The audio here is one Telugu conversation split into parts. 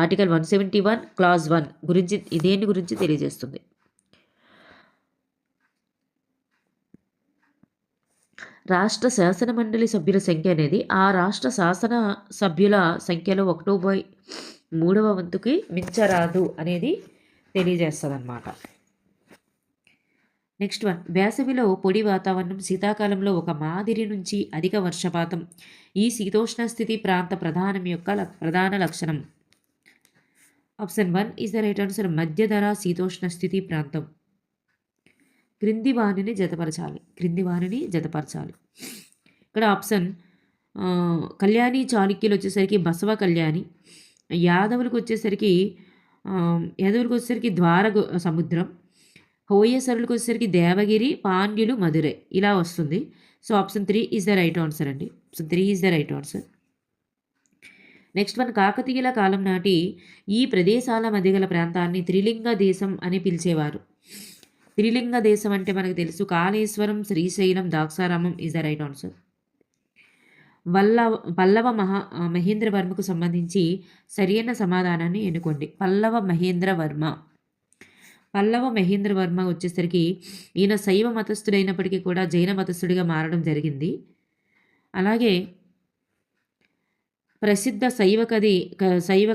ఆర్టికల్ 171 క్లాజ్ 1 గురించి దేని గురించి తెలియజేస్తుంది? రాష్ట్ర శాసన మండలి సభ్యుల సంఖ్య అనేది ఆ రాష్ట్ర శాసన సభ్యుల సంఖ్యలో 1/3 వంతుకి మించరాదు అనేది తెలియజేస్తుంది అన్నమాట. నెక్స్ట్ వన్, వేసవిలో పొడి వాతావరణం, శీతాకాలంలో ఒక మాదిరి నుంచి అధిక వర్షపాతం ఈ శీతోష్ణ స్థితి ప్రాంత ప్రధాన లక్షణం. Option 1 is the right answer. మధ్య ధర శీతోష్ణ స్థితి ప్రాంతం. క్రింది వాణిని జతపరచాలి. ఇక్కడ ఆప్షన్ కళ్యాణి చాళుక్యులు వచ్చేసరికి బసవ కళ్యాణి, యాదవులకు వచ్చేసరికి ద్వార సముద్రం, హోయసరులకు వచ్చేసరికి దేవగిరి, పాండ్యులు మధురై ఇలా వస్తుంది. So option 3 is the right answer అండి. Option 3 is the right answer. Next one, కాకతీయుల కాలం నాటి ఈ ప్రదేశాల మధ్య గల ప్రాంతాన్ని త్రిలింగ దేశం అని పిలిచేవారు. త్రిలింగ దేశం అంటే మనకు తెలుసు Kaleshwaram, Srisailam, Draksharamam is the right answer. Pallava మహేంద్రవర్మకు సంబంధించి సరైన సమాధానాన్ని ఎన్నుకోండి. పల్లవ మహేంద్రవర్మ వచ్చేసరికి ఈయన శైవ మతస్థుడైనప్పటికీ కూడా జైన మతస్థుడిగా మారడం జరిగింది. అలాగే ప్రసిద్ధ శైవ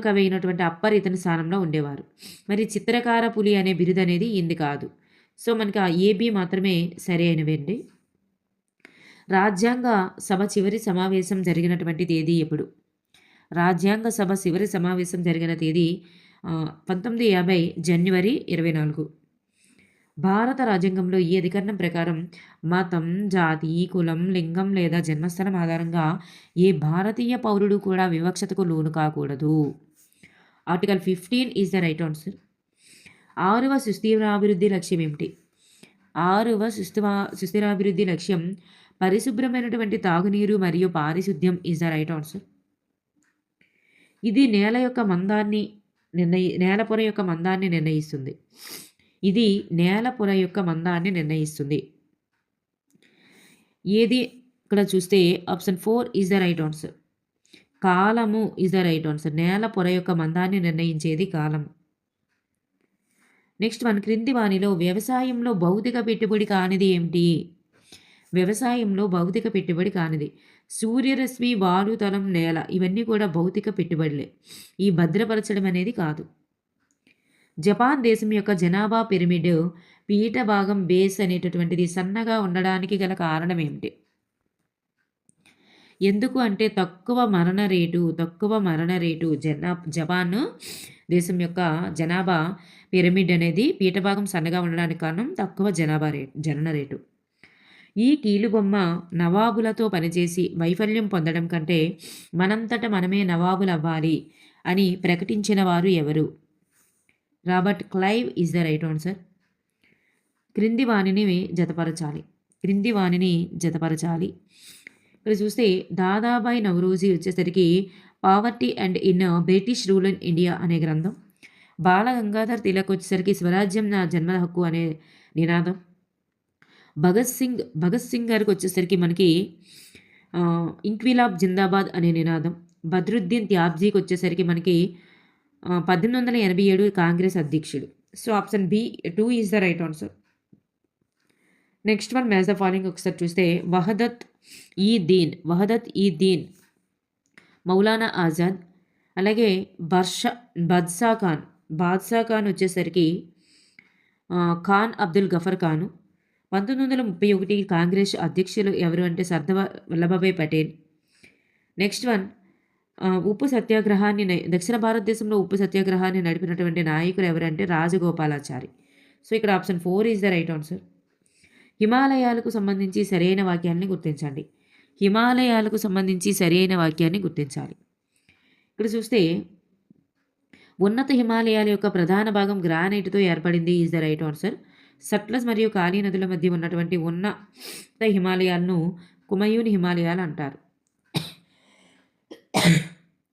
కవి అయినటువంటి అప్పర్ ఇతని స్థానంలో ఉండేవారు. మరి చిత్రకార పులి అనే బిరుదు అనేది ఇంది కాదు. సో మనకి ఆ ఏబి మాత్రమే సరైనవండి. రాజ్యాంగ సభ చివరి సమావేశం జరిగినటువంటి తేదీ ఎప్పుడు? రాజ్యాంగ సభ చివరి సమావేశం జరిగిన తేదీ 1950 జనవరి 24. భారత రాజ్యాంగంలో ఈ అధికరణం ప్రకారం మతం, జాతి, కులం, లింగం లేదా జన్మస్థలం ఆధారంగా ఏ భారతీయ పౌరుడు కూడా వివక్షతకు లోను కాకూడదు. Article 15 is the right answer. 6వ సుస్థిరాభివృద్ధి లక్ష్యం ఏమిటి? 6వ సుస్థిరాభివృద్ధి లక్ష్యం పరిశుభ్రమైనటువంటి తాగునీరు మరియు పారిశుద్ధ్యం ఈజ్ ద రైట్ ఆన్సర్. ఇది నేలపొర యొక్క మందాన్ని నిర్ణయిస్తుంది. ఏది ఇక్కడ చూస్తే option 4 is the right answer. కాలము ఈజ్ ద రైట్ ఆన్సర్. నేల పొర యొక్క మందాన్ని నిర్ణయించేది కాలం. నెక్స్ట్ వన్, క్రింది వానిలో వ్యవసాయంలో భౌతిక పెట్టుబడి కానిది ఏమిటి? వ్యవసాయంలో భౌతిక పెట్టుబడి కానిది సూర్యరశ్మి, వాయుతలం, నేల ఇవన్నీ కూడా భౌతిక పెట్టుబడులే. ఈ భద్రపరచడం అనేది కాదు. జపాన్ దేశం యొక్క జనాభా పిరమిడ్ పీఠ భాగం బేస్ అనేటటువంటిది సన్నగా ఉండడానికి గల కారణం ఏమిటి? ఎందుకు అంటే తక్కువ మరణ రేటు. జపాన్ దేశం యొక్క జనాభా పిరమిడ్ అనేది పీఠభాగం సన్నగా ఉండడానికి కారణం తక్కువ జనన రేటు. ఈ కీలుబొమ్మ నవాబులతో పనిచేసి వైఫల్యం పొందడం కంటే మనంతట మనమే నవాబులు అవ్వాలి అని ప్రకటించిన వారు ఎవరు? Robert Clive is the right answer. క్రింది వాణిని జతపరచాలి. ఇక్కడ చూస్తే దాదాబాయి నవరోజీ వచ్చేసరికి poverty and in British rule in India అనే గ్రంథం, బాల గంగాధర్ తిలక్ వచ్చేసరికి స్వరాజ్యం నా జన్మ హక్కు అనే నినాదం, భగత్ సింగ్ గారికి వచ్చేసరికి మనకి ఇంక్విలాబ్ జిందాబాద్ అనే నినాదం, బద్రుద్దీన్ త్యాబ్జీకి వచ్చేసరికి మనకి 1887 కాంగ్రెస్ అధ్యక్షుడు. So option B 2 is the right answer. Next one, match the following ఒకసారి చూస్తే వహదత్ ఈ దీన్ మౌలానా ఆజాద్, అలాగే బాద్షా ఖాన్ వచ్చేసరికి ఖాన్ అబ్దుల్ గఫర్ ఖాను. 1931 కాంగ్రెస్ అధ్యక్షులు ఎవరు అంటే సర్దార్ వల్లభాయ్ పటేల్. నెక్స్ట్ వన్, దక్షిణ భారతదేశంలో ఉప్పు సత్యాగ్రహాన్ని నడిపినటువంటి నాయకులు ఎవరంటే రాజగోపాలాచారి. సో ఇక్కడ option 4 is the right answer. హిమాలయాలకు సంబంధించి సరైన వాక్యాన్ని గుర్తించండి. ఇక్కడ చూస్తే ఉన్నత హిమాలయాల యొక్క ప్రధాన భాగం గ్రానైట్తో ఏర్పడింది is the right answer. Sutlej మరియు కాళీ నదుల మధ్య ఉన్నటువంటి ఉన్నత హిమాలయాలను కుమయూన్ హిమాలయాలు అంటారు.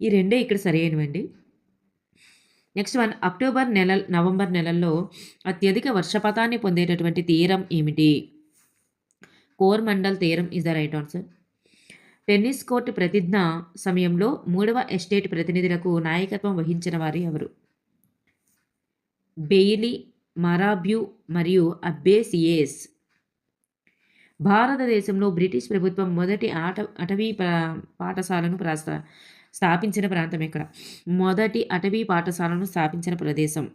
ఈ రెండే ఇక్కడ సరైనవండి. నెక్స్ట్ వన్, నవంబర్ నెలల్లో అత్యధిక వర్షపాతాన్ని పొందేటటువంటి తీరం ఏమిటి? కోరమండల్ తీరం is the right answer. Tennis court ప్రతిజ్ఞ సమయంలో మూడవ ఎస్టేట్ ప్రతినిధులకు నాయకత్వం వహించిన వారు ఎవరు? బెయిలీ, మరాబ్యూ మరియు అబ్బేసియేస్. భారతదేశంలో బ్రిటిష్ ప్రభుత్వం మొదటి అటవీ పాఠశాలను స్థాపించిన ప్రాంతం ఎక్కడ? మొదటి అటవీ పాఠశాలను స్థాపించిన ప్రదేశం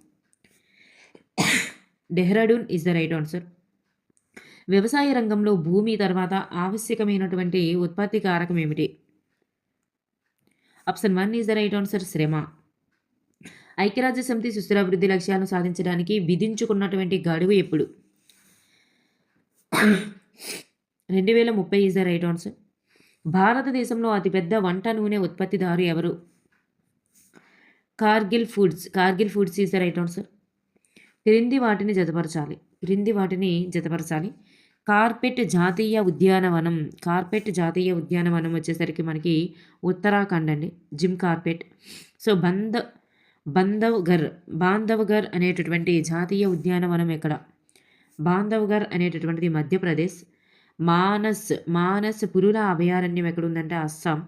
Dehradun is the right answer. వ్యవసాయ రంగంలో భూమి తర్వాత ఆవశ్యకమైనటువంటి ఉత్పత్తి కారకం ఏమిటి? Option 1 is the right answer, శ్రమ. ఐక్యరాజ్య సమితి సుస్థిరాభివృద్ధి లక్ష్యాలను సాధించడానికి విధించుకున్నటువంటి గడువు ఎప్పుడు? 2030 ఈజ్ ద రైట్ ఆన్సర్. భారతదేశంలో అతిపెద్ద వంట నూనె ఉత్పత్తిదారు ఎవరు? Kargil foods is the right answer. క్రింది వాటిని జతపరచాలి. కార్పెట్ జాతీయ ఉద్యానవనం వచ్చేసరికి మనకి ఉత్తరాఖండ్ అండి, జిమ్ కార్పెట్. సో బాంధవ్గర్ అనేటటువంటి జాతీయ ఉద్యానవనం ఎక్కడ? బాంధవ్గర్ అనేటటువంటిది మధ్యప్రదేశ్. మానస్ పురుల అభయారణ్యం ఎక్కడుందంటే అస్సాం.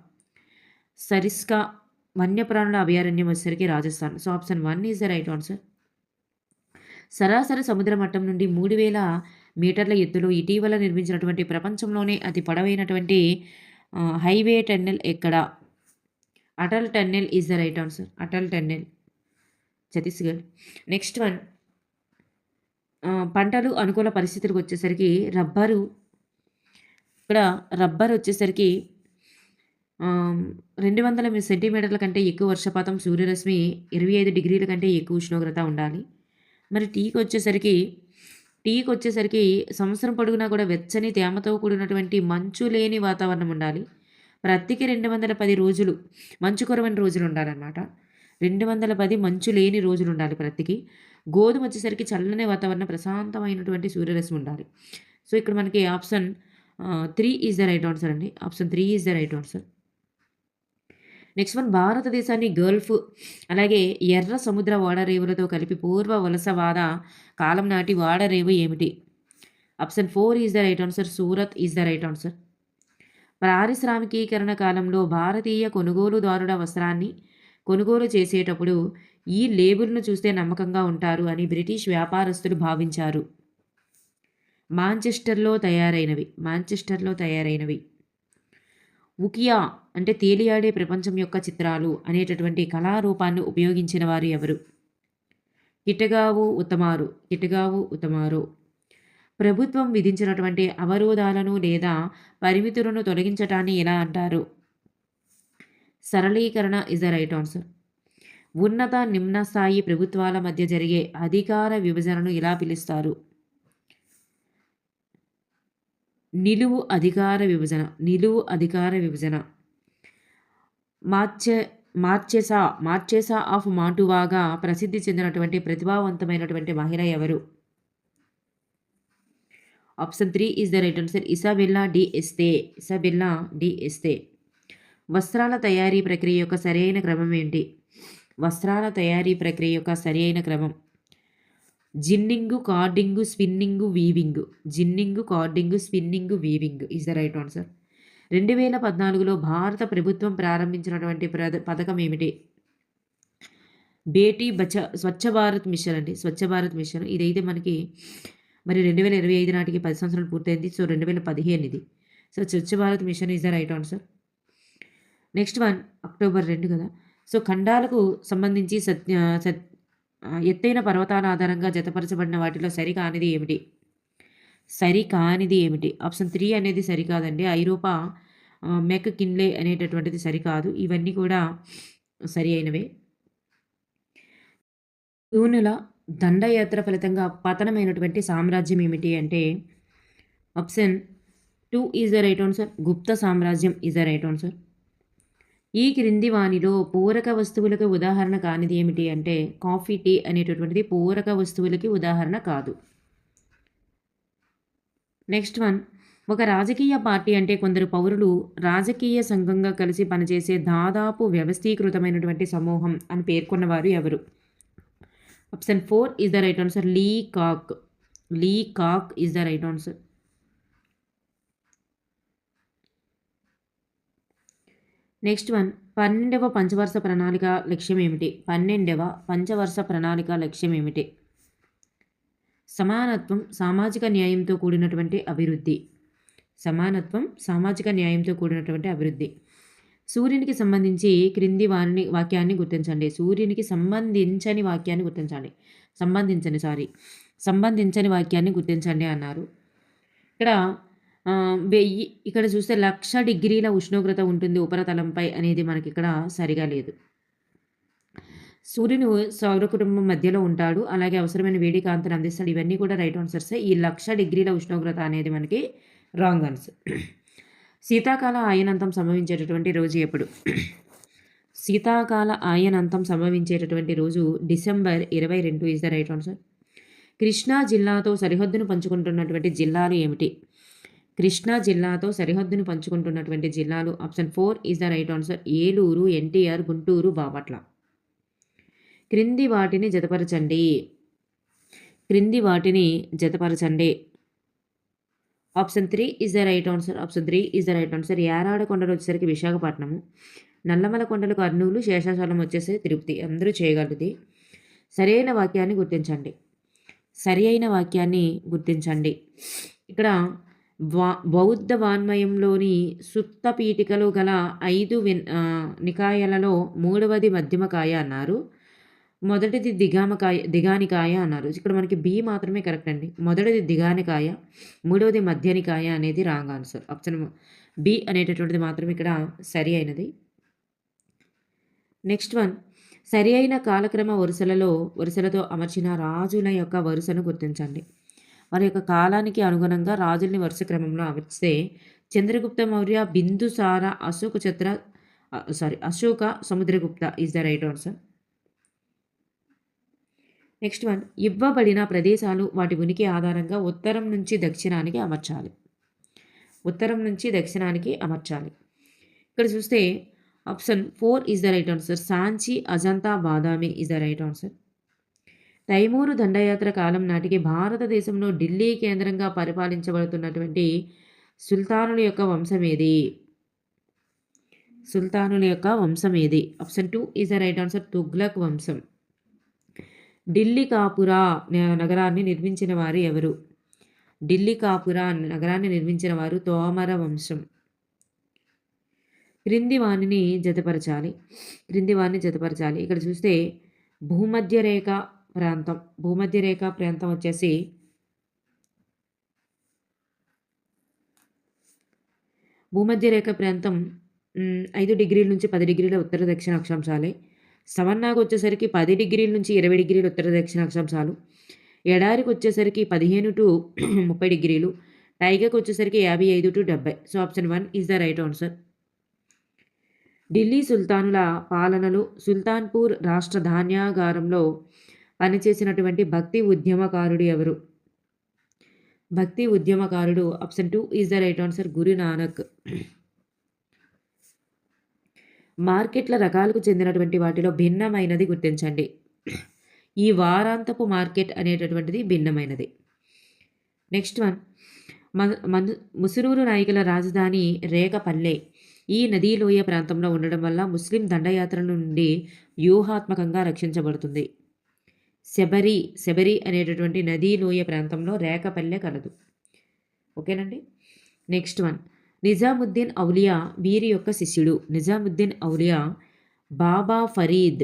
సరిస్కా వన్యప్రాణుల అభయారణ్యం వచ్చేసరికి Rajasthan. So option 1 is the right answer. సరాసరి సముద్ర మట్టం నుండి 3000 మీటర్ల ఎత్తులో ఇటీవల నిర్మించినటువంటి ప్రపంచంలోనే అతి పొడవైనటువంటి హైవే టన్నెల్ ఎక్కడ? Atal tunnel is the right answer. Atal tunnel, Chhattisgarh. Next one, పంటలు అనుకూల పరిస్థితులకు వచ్చేసరికి రబ్బర్ వచ్చేసరికి 200 సెంటీమీటర్ల కంటే ఎక్కువ వర్షపాతం, సూర్యరశ్మి 25 డిగ్రీల కంటే ఎక్కువ ఉష్ణోగ్రత ఉండాలి. మరి టీకి వచ్చేసరికి సంవత్సరం పొడుగునా కూడా వెచ్చని తేమతో కూడినటువంటి మంచు లేని వాతావరణం ఉండాలి. ప్రతికి 210 రోజులు మంచు కురవని రోజులు ఉండాలన్నమాట. 210 మంచు లేని రోజులు ఉండాలి ప్రతికి. గోధుమ వచ్చేసరికి చల్లని వాతావరణం, ప్రశాంతమైనటువంటి సూర్యరశ్మి ఉండాలి. సో ఇక్కడ మనకి option 3 is the right answer అండి. Option 3 is the right answer. Next one, భారతదేశాన్ని గల్ఫ్ అలాగే ఎర్ర సముద్ర ఓడరేవులతో కలిపి పూర్వ వలసవాద కాలం నాటి ఓడరేవు ఏమిటి? Option 4 is the right answer, Surat is the right answer. పారిశ్రామికీకరణ కాలంలో భారతీయ కొనుగోలుదారుల వస్త్రాన్ని కొనుగోలు చేసేటప్పుడు ఈ లేబుల్ను చూస్తే నమ్మకంగా ఉంటారు అని బ్రిటిష్ వ్యాపారస్తులు భావించారు. మాంచెస్టర్లో తయారైనవి. ఉకియా అంటే తేలియాడే ప్రపంచం యొక్క చిత్రాలు అనేటటువంటి కళారూపాన్ని ఉపయోగించిన వారు ఎవరు? కిటగావు ఉతమారో. ప్రభుత్వం విధించినటువంటి అవరోధాలను లేదా పరిమితులను తొలగించటాన్ని ఎలా అంటారు? సరళీకరణ ఇస్ ద రైట్ ఆన్సర్. ఉన్నత నిమ్న స్థాయి ప్రభుత్వాల మధ్య జరిగే అధికార విభజనను ఎలా పిలుస్తారు? నిలువు అధికార విభజన. మార్చెసా ఆఫ్ మాంటువాగా ప్రసిద్ధి చెందినటువంటి ప్రతిభావంతమైనటువంటి మహిళ ఎవరు? Option 3 is the right answer, Isabella d'Este. వస్త్రాల తయారీ ప్రక్రియ యొక్క సరైన క్రమం ఏంటి? Ginning, carding, spinning, weaving is the right answer. 2014లో భారత ప్రభుత్వం ప్రారంభించినటువంటి పథకం ఏమిటి? స్వచ్ఛ భారత్ మిషన్ అండి. ఇదైతే మనకి మరి 2025 నాటికి 10 సంవత్సరాలు పూర్తయింది. సో 2015 ఇది. So Swachh Bharat mission is the right answer. Next one, October 2 కదా. సో ఖండాలకు సంబంధించి ఎత్తైన పర్వతాల ఆధారంగా జతపరచబడిన వాటిలో సరికానిది ఏమిటి? ఆప్షన్ 3 అనేది సరికాదండి. ఐరోపా మెక్ కిన్లే అనేటటువంటిది సరికాదు. ఇవన్నీ కూడా సరి అయినవే. యూనుల దండయాత్ర ఫలితంగా పతనమైనటువంటి సామ్రాజ్యం ఏమిటి అంటే option 2 is the right answer, Gupta సామ్రాజ్యం ఈజ్ ద రైట్ ఆన్సర్. ఈ క్రింది వానిలో పూరక వస్తువులకు ఉదాహరణ కానిది ఏమిటి అంటే కాఫీ, టీ అనేటటువంటిది పూరక వస్తువులకి ఉదాహరణ కాదు. నెక్స్ట్ వన్, ఒక రాజకీయ పార్టీ అంటే కొందరు పౌరులు రాజకీయ సంఘంగా కలిసి పనిచేసే దాదాపు వ్యవస్థీకృతమైనటువంటి సమూహం అని పేర్కొన్నవారు ఎవరు? Option 4 is the right answer, Le Coq is the right answer. Next one, 12వ పంచవర్ష ప్రణాళిక లక్ష్యం ఏమిటి? 12వ పంచవర్ష ప్రణాళిక లక్ష్యం ఏమిటి? సమానత్వం, సామాజిక న్యాయంతో కూడినటువంటి అభివృద్ధి. సమానత్వం, సామాజిక న్యాయంతో కూడినటువంటి అభివృద్ధి. సూర్యునికి సంబంధించి క్రింది వాక్యాన్ని గుర్తించండి. సూర్యునికి సంబంధించని వాక్యాన్ని గుర్తించండి. సంబంధించని వాక్యాన్ని గుర్తించండి అన్నారు. ఇక్కడ చూస్తే 1,00,000 డిగ్రీల ఉష్ణోగ్రత ఉంటుంది ఉపరితలంపై అనేది మనకి ఇక్కడ సరిగా లేదు. సూర్యుడు సౌర కుటుంబం మధ్యలో ఉంటాడు, అలాగే అవసరమైన వేడి కాంతిని అందిస్తాడు. ఇవన్నీ కూడా రైట్ ఆన్సర్సే. ఈ 1,00,000 డిగ్రీల ఉష్ణోగ్రత అనేది మనకి రాంగ్ ఆన్సర్. శీతాకాల ఆయనంతం సంభవించేటటువంటి రోజు ఎప్పుడు? శీతాకాల ఆయనంతం సంభవించేటటువంటి రోజు December 22 is the right answer. Krishna జిల్లాతో సరిహద్దును పంచుకుంటున్నటువంటి జిల్లాలు ఏమిటి? కృష్ణా జిల్లాతో సరిహద్దును పంచుకుంటున్నటువంటి జిల్లాలు option 4 is the right answer. Eluru, NTR, Guntur, Bapatla. క్రింది వాటిని జతపరచండి. Option 3 is the right answer. Yarada కొండలు వచ్చేసరికి విశాఖపట్నము, నల్లమల కొండలు కర్నూలు, శేషాచలం వచ్చేసి తిరుపతి. అందరూ చేయగలది. సరి అయిన వాక్యాన్ని గుర్తించండి. ఇక్కడ బౌద్ధ వాన్మయంలోని సుత్త పీఠికలు గల 5 నికాయలలో 3వది మధ్యమకాయ అన్నారు. మొదటిది దిగానికాయ అన్నారు. ఇక్కడ మనకి బి మాత్రమే కరెక్ట్ అండి. మొదటిది దిగానికాయ, 3వది మధ్యనికాయ అనేది రాంగ్ ఆన్సర్. ఆప్షన్ బి అనేటటువంటిది మాత్రమే ఇక్కడ సరి అయినది. నెక్స్ట్ వన్, సరి అయిన కాలక్రమ వరుసలతో అమర్చిన రాజుల యొక్క వరుసను గుర్తించండి. వారి యొక్క కాలానికి అనుగుణంగా రాజుల్ని వరుస క్రమంలో అమర్చితే Chandragupta Maurya, Bindusara, Ashoka, Samudragupta is the right answer. Next one, ఇవ్వబడిన ప్రదేశాలు వాటి ఉనికి ఆధారంగా ఉత్తరం నుంచి దక్షిణానికి అమర్చాలి. ఇక్కడ చూస్తే option 4 is the right answer. Sanchi, Ajanta, Badami is the right answer. Timur దండయాత్ర కాలం నాటికి భారతదేశంలో ఢిల్లీ కేంద్రంగా పరిపాలించబడుతున్నటువంటి సుల్తానుల యొక్క వంశం ఏది? Option 2 is the right answer. Tughlaq వంశం. ఢిల్లీ కాపురా నగరాన్ని నిర్మించిన వారు ఎవరు? ఢిల్లీ కాపురా నగరాన్ని నిర్మించిన వారు తోమర వంశం. క్రింది వాణిని జతపరచాలి. ఇక్కడ చూస్తే భూమధ్య రేఖ ప్రాంతం వచ్చేసి భూమధ్య రేఖ ప్రాంతం 5 డిగ్రీల నుంచి 10 డిగ్రీల ఉత్తర దక్షిణ అక్షాంశాలే. సవర్ణాకు వచ్చేసరికి 10 డిగ్రీల నుంచి 20 డిగ్రీల ఉత్తర దక్షిణ అక్షాంశాలు. ఎడారికి వచ్చేసరికి 15 టు 30 డిగ్రీలు. టైగర్కి వచ్చేసరికి 55 to 70. So option 1 is the right answer. Delhi సుల్తానుల పాలనలో సుల్తాన్పూర్ రాష్ట్ర ధాన్యాగారంలో పనిచేసినటువంటి భక్తి ఉద్యమకారుడు ఎవరు? Option 2 is the right answer. Guru Nanak. మార్కెట్ల రకాలకు చెందినటువంటి వాటిలో భిన్నమైనది గుర్తించండి. ఈ వారాంతపు మార్కెట్ అనేటటువంటిది భిన్నమైనది. నెక్స్ట్ వన్, ముసునూరు నాయకుల రాజధాని రేకపల్లె ఈ నదీలోయ ప్రాంతంలో ఉండడం వల్ల ముస్లిం దండయాత్ర నుండి వ్యూహాత్మకంగా రక్షించబడుతుంది. శబరి అనేటటువంటి నదీలోయ ప్రాంతంలో రేకపల్లె కలదు. ఓకేనండి. నెక్స్ట్ వన్, నిజాముద్దీన్ ఔలియా వీరి యొక్క శిష్యుడు. నిజాముద్దీన్ ఔలియా బాబా ఫరీద్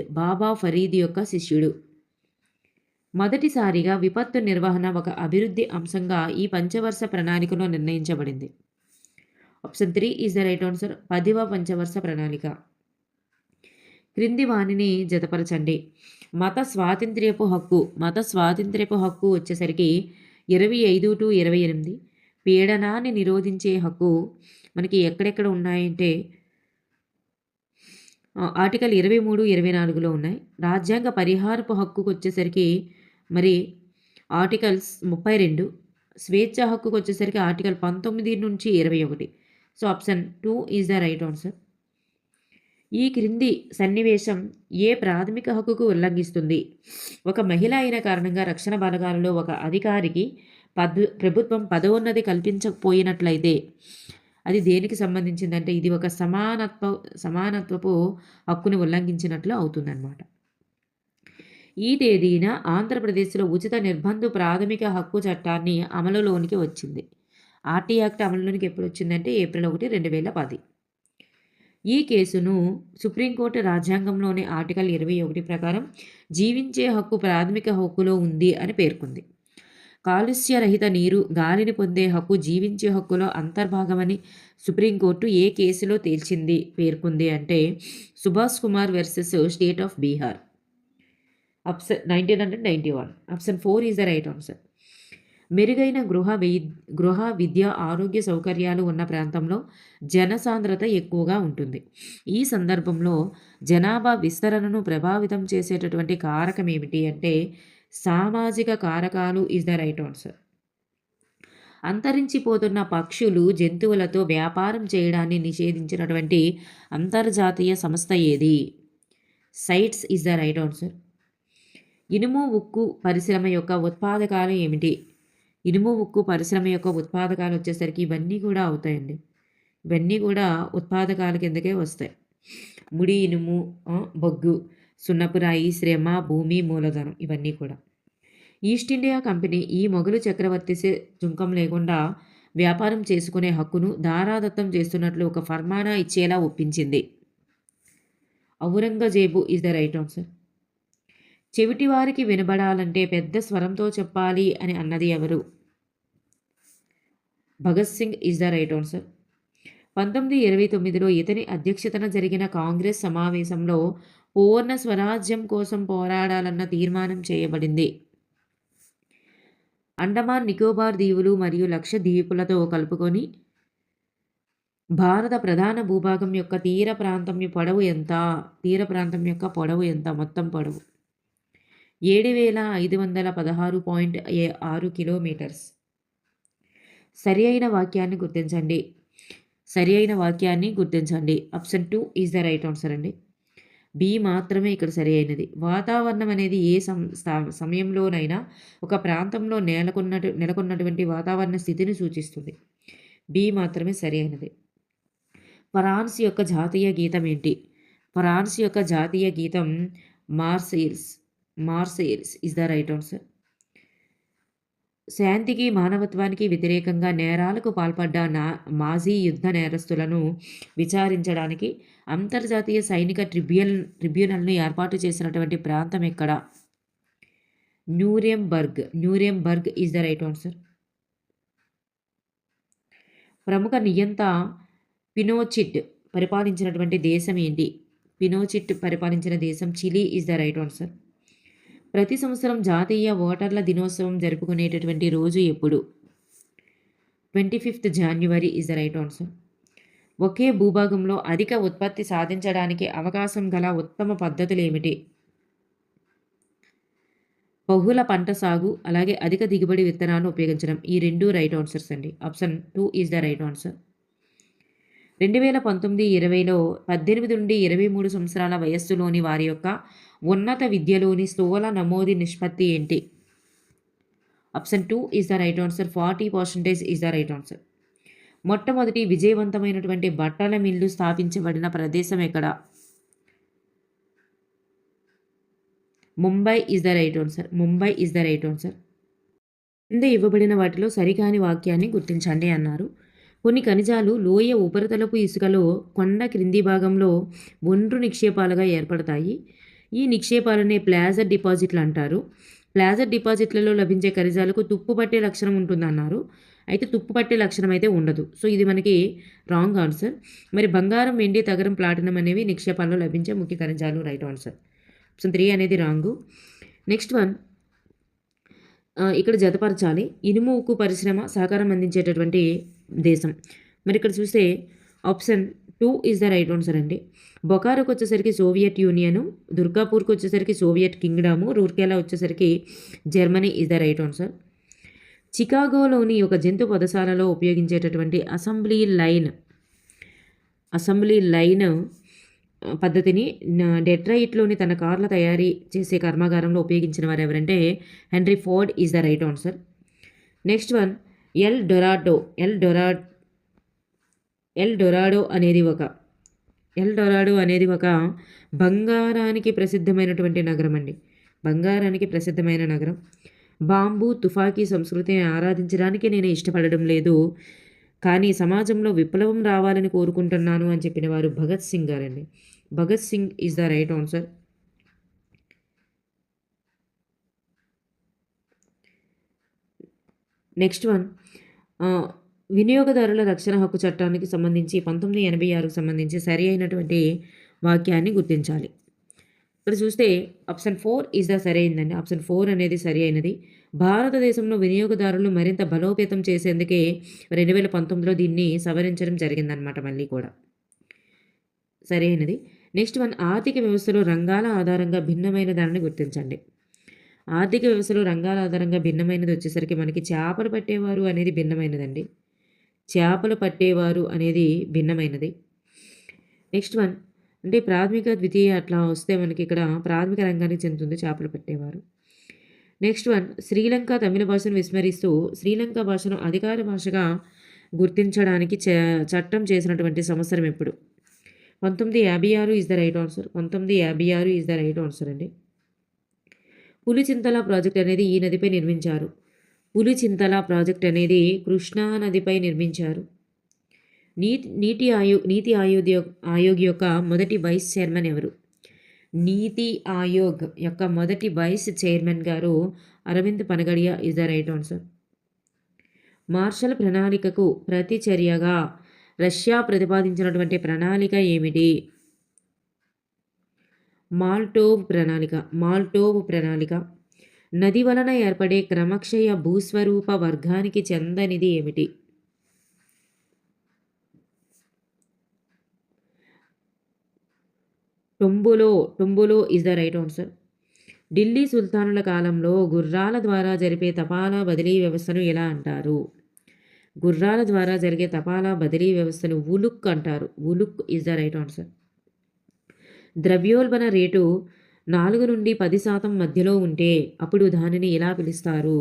యొక్క శిష్యుడు. మొదటిసారిగా విపత్తు నిర్వహణ ఒక అభివృద్ధి అంశంగా ఈ పంచవర్ష ప్రణాళికలో నిర్ణయించబడింది. Option 3 is the right answer. 10వ పంచవర్ష ప్రణాళిక. క్రింది వాణిని జతపరచండి. మత స్వాతంత్ర్యపు హక్కు వచ్చేసరికి 25 టు 28. పీడనాన్ని నిరోధించే హక్కు మనకి ఎక్కడెక్కడ ఉన్నాయంటే ఆర్టికల్ 23, 24లో ఉన్నాయి. రాజ్యాంగ పరిహారపు హక్కుకు వచ్చేసరికి మరి ఆర్టికల్స్ 32. స్వేచ్ఛ హక్కుకు వచ్చేసరికి ఆర్టికల్ 19 నుంచి 21. So option 2 is the right answer. ఈ క్రింది సన్నివేశం ఏ ప్రాథమిక హక్కుకు ఉల్లంఘిస్తుంది? ఒక మహిళ అయిన కారణంగా రక్షణ బలగాలలో ఒక అధికారికి ప్రభుత్వం పదోన్నతి కల్పించకపోయినట్లయితే అది దేనికి సంబంధించిందంటే ఇది ఒక సమానత్వపు హక్కుని ఉల్లంఘించినట్లు అవుతుందన్నమాట. ఈ తేదీన ఆంధ్రప్రదేశ్లో ఉచిత నిర్బంధ ప్రాథమిక హక్కు చట్టాన్ని అమలులోనికి వచ్చింది. ఆర్టీ యాక్ట్ అమలులోనికి ఎప్పుడు వచ్చిందంటే ఏప్రిల్ 1, 2010. ఈ కేసును సుప్రీంకోర్టు రాజ్యాంగంలోని ఆర్టికల్ 21 ప్రకారం జీవించే హక్కు ప్రాథమిక హక్కులో ఉంది అని పేర్కొంది. కాలుష్య రహిత నీరు, గాలిని పొందే హక్కు జీవించే హక్కులో అంతర్భాగమని సుప్రీంకోర్టు ఏ కేసులో పేర్కొంది అంటే Subhash Kumar versus state of Bihar. 1991. Option 4 is the right answer. మెరుగైన గృహ విద్య ఆరోగ్య సౌకర్యాలు ఉన్న ప్రాంతంలో జనసాంద్రత ఎక్కువగా ఉంటుంది. ఈ సందర్భంలో జనాభా విస్తరణను ప్రభావితం చేసేటటువంటి కారకం ఏమిటి అంటే సామాజిక కారకాలు ఈజ్ ద రైట్ ఆన్సర్. అంతరించిపోతున్న పక్షులు, జంతువులతో వ్యాపారం చేయడాన్ని నిషేధించినటువంటి అంతర్జాతీయ సంస్థ ఏది? CITES is the right answer. ఇనుము ఉక్కు పరిశ్రమ యొక్క ఉత్పాదకాలు ఏమిటి? ఇనుము ఉక్కు పరిశ్రమ యొక్క ఉత్పాదకాలు వచ్చేసరికి ఇవన్నీ కూడా అవుతాయండి. ఇవన్నీ కూడా ఉత్పాదకాల కిందకే వస్తాయి. ముడి ఇనుము, బొగ్గు, సున్నపురాయి, శ్రమ, భూమి, మూలధనం ఇవన్నీ కూడా. ఈస్ట్ ఇండియా కంపెనీ ఈ మొఘలు చక్రవర్తి సుంకం లేకుండా వ్యాపారం చేసుకునే హక్కును దారాదత్తం చేస్తున్నట్లు ఒక ఫర్మానా ఇచ్చేలా ఒప్పించింది. Aurangzeb is the right answer. చెవిటి వారికి వినబడాలంటే పెద్ద స్వరంతో చెప్పాలి అని అన్నది ఎవరు? Bhagat Singh is the right answer. 1929లో ఇతని అధ్యక్షతన జరిగిన కాంగ్రెస్ సమావేశంలో పూర్ణ స్వరాజ్యం కోసం పోరాడాలన్న తీర్మానం చేయబడింది. అండమాన్ నికోబార్ దీవులు మరియు లక్షద్వీపులతో కలుపుకొని భారత ప్రధాన భూభాగం యొక్క తీర ప్రాంతం యొక్క పొడవు ఎంత? మొత్తం పొడవు 7516.6 కిలోమీటర్స్. సరి అయిన వాక్యాన్ని గుర్తించండి. Option 2 is the right answer అండి. బి మాత్రమే ఇక్కడ సరి అయినది. వాతావరణం అనేది ఏ సమయంలోనైనా ఒక ప్రాంతంలో నెలకొన్నటువంటి వాతావరణ స్థితిని సూచిస్తుంది. బి మాత్రమే సరి అయినది. ఫ్రాన్స్ యొక్క జాతీయ గీతం ఏంటి? ఫ్రాన్స్ యొక్క జాతీయ గీతం మార్సెయిల్స్ ఈజ్ ద రైట్ ఆన్సర్. శాంతికి, మానవత్వానికి వ్యతిరేకంగా నేరాలకు పాల్పడ్డ మాజీ యుద్ధ నేరస్తులను విచారించడానికి అంతర్జాతీయ సైనిక ట్రిబ్యునల్ను ఏర్పాటు చేసినటువంటి ప్రాంతం ఎక్కడ? Nuremberg is the right answer. ప్రముఖ నియంత పినోచిట్ పరిపాలించినటువంటి దేశం ఏంటి? పినోచిట్ పరిపాలించిన దేశం Chile is the right answer. ప్రతి సంవత్సరం జాతీయ ఓటర్ల దినోత్సవం జరుపుకునేటటువంటి రోజు ఎప్పుడు? 25th January is the right answer. ఒకే భూభాగంలో అధిక ఉత్పత్తి సాధించడానికి అవకాశం గల ఉత్తమ పద్ధతులు ఏమిటి? బహుళ పంట సాగు, అలాగే అధిక దిగుబడి విత్తనాలను ఉపయోగించడం. ఈ రెండు రైట్ ఆన్సర్స్ అండి. Option 2 is the right answer. 2019-20లో 18 నుండి 23 సంవత్సరాల వయస్సులోని వారి యొక్క ఉన్నత విద్యలోని స్థూల నమోదు నిష్పత్తి ఏంటి? Option 2 is the right answer. 40% is the right answer. మొట్టమొదటి విజయవంతమైనటువంటి బట్టల మిల్లు స్థాపించబడిన ప్రదేశం ఎక్కడ? Mumbai is the right answer. కింద ఇవ్వబడిన వాటిలో సరికాని వాక్యాన్ని గుర్తించండి అన్నారు. కొన్ని ఖనిజాలు లోయ ఉపరితలపు ఇసుకలో కొండ క్రింది భాగంలో ఒండ్రు నిక్షేపాలుగా ఏర్పడతాయి. ఈ నిక్షేపాలనే ప్లాజర్ డిపాజిట్లు అంటారు. ప్లాజర్ డిపాజిట్లలో లభించే ఖనిజాలకు తుప్పు పట్టే లక్షణం ఉంటుందన్నారు. అయితే తుప్పు పట్టే లక్షణం అయితే ఉండదు. సో ఇది మనకి రాంగ్ ఆన్సర్. మరి బంగారం, వెండి, తగరం, ప్లాటినం అనేవి నిక్షేపాల్లో లభించే ముఖ్య ఖనిజాలు. Right answer. ఆప్షన్ 3 అనేది రాంగు. నెక్స్ట్ వన్ ఇక్కడ జతపరచాలి. ఇనుము ఉక్కు పరిశ్రమ సహకారం అందించేటటువంటి దేశం. మరి ఇక్కడ చూస్తే option 2 is the right answer అండి. బొకారోకి వచ్చేసరికి సోవియట్ యూనియను, దుర్గాపూర్కి వచ్చేసరికి సోవియట్ కింగ్డము, రూర్కెలా వచ్చేసరికి Germany is the right answer. చికాగోలోని ఒక జంతు పదశాలలో ఉపయోగించేటటువంటి అసెంబ్లీ లైన్ పద్ధతిని డెట్రాయిట్లోని తన కార్ల తయారీ చేసే కర్మాగారంలో ఉపయోగించిన వారు ఎవరంటే Henry Ford is the right answer. Next one El Dorado El Dorado అనేది ఒక బంగారానికి ప్రసిద్ధమైనటువంటి నగరం అండి. బంగారానికి ప్రసిద్ధమైన నగరం. బాంబు, తుపాకీ సంస్కృతిని ఆరాధించడానికి నేను ఇష్టపడడం లేదు, కానీ సమాజంలో విప్లవం రావాలని కోరుకుంటున్నాను అని చెప్పిన వారు భగత్ సింగ్ గారండి. Bhagat Singh is the right answer. Next one, వినియోగదారుల రక్షణ హక్కు చట్టానికి సంబంధించి 1986కు సంబంధించి సరి అయినటువంటి వాక్యాన్ని గుర్తించాలి. ఇక్కడ చూస్తే ఆప్షన్ 4 ఈజ్ ద సరైనదండి. ఆప్షన్ 4 అనేది సరి అయినది. భారతదేశంలో వినియోగదారులు మరింత బలోపేతం చేసేందుకే 2019లో దీన్ని సవరించడం జరిగిందనమాట. మళ్ళీ కూడా సరైనది. నెక్స్ట్ వన్, ఆర్థిక వ్యవస్థలో రంగాల ఆధారంగా భిన్నమైన దానిని గుర్తించండి. ఆర్థిక వ్యవస్థలో రంగాల ఆధారంగా భిన్నమైనది వచ్చేసరికి మనకి చేపలు పట్టేవారు అనేది భిన్నమైనదండి. చేపలు పట్టేవారు అనేది భిన్నమైనది. నెక్స్ట్ వన్, అంటే ప్రాథమిక, ద్వితీయ అట్లా వస్తే మనకి ఇక్కడ ప్రాథమిక రంగానికి చెందుతుంది చేపలు పట్టేవారు. నెక్స్ట్ వన్, శ్రీలంక తమిళ భాషను విస్మరిస్తూ శ్రీలంక భాషను అధికార భాషగా గుర్తించడానికి చట్టం చేసినటువంటి సంవత్సరం ఎప్పుడు? 1956 is the right answer. 1956 is the right answer అండి. పులిచింతల ప్రాజెక్ట్ అనేది ఈ నదిపై నిర్మించారు. పులిచింతల ప్రాజెక్ట్ అనేది కృష్ణా నదిపై నిర్మించారు. నీతి ఆయోగ్ యొక్క మొదటి వైస్ చైర్మన్ ఎవరు? నీతి ఆయోగ్ యొక్క మొదటి వైస్ చైర్మన్ గారు Arvind Panagariya is the right answer. Marshall ప్రణాళికకు ప్రతిచర్యగా రష్యా ప్రతిపాదించినటువంటి ప్రణాళిక ఏమిటి? మాల్టోవ్ ప్రణాళిక. నది వలన ఏర్పడే క్రమక్షయ భూస్వరూప వర్గానికి చెందనిది ఏమిటి? Tombolo is the right answer. Delhi సుల్తానుల కాలంలో గుర్రాల ద్వారా జరిపే తపాలా బదిలీ వ్యవస్థను ఎలా అంటారు? గుర్రాల ద్వారా జరిగే తపాలా బదిలీ వ్యవస్థను ఉలుక్ అంటారు. Ulugh is the right answer. ద్రవ్యోల్బణ రేటు 4 నుండి 10% మధ్యలో ఉంటే అప్పుడు దానిని ఎలా పిలుస్తారు?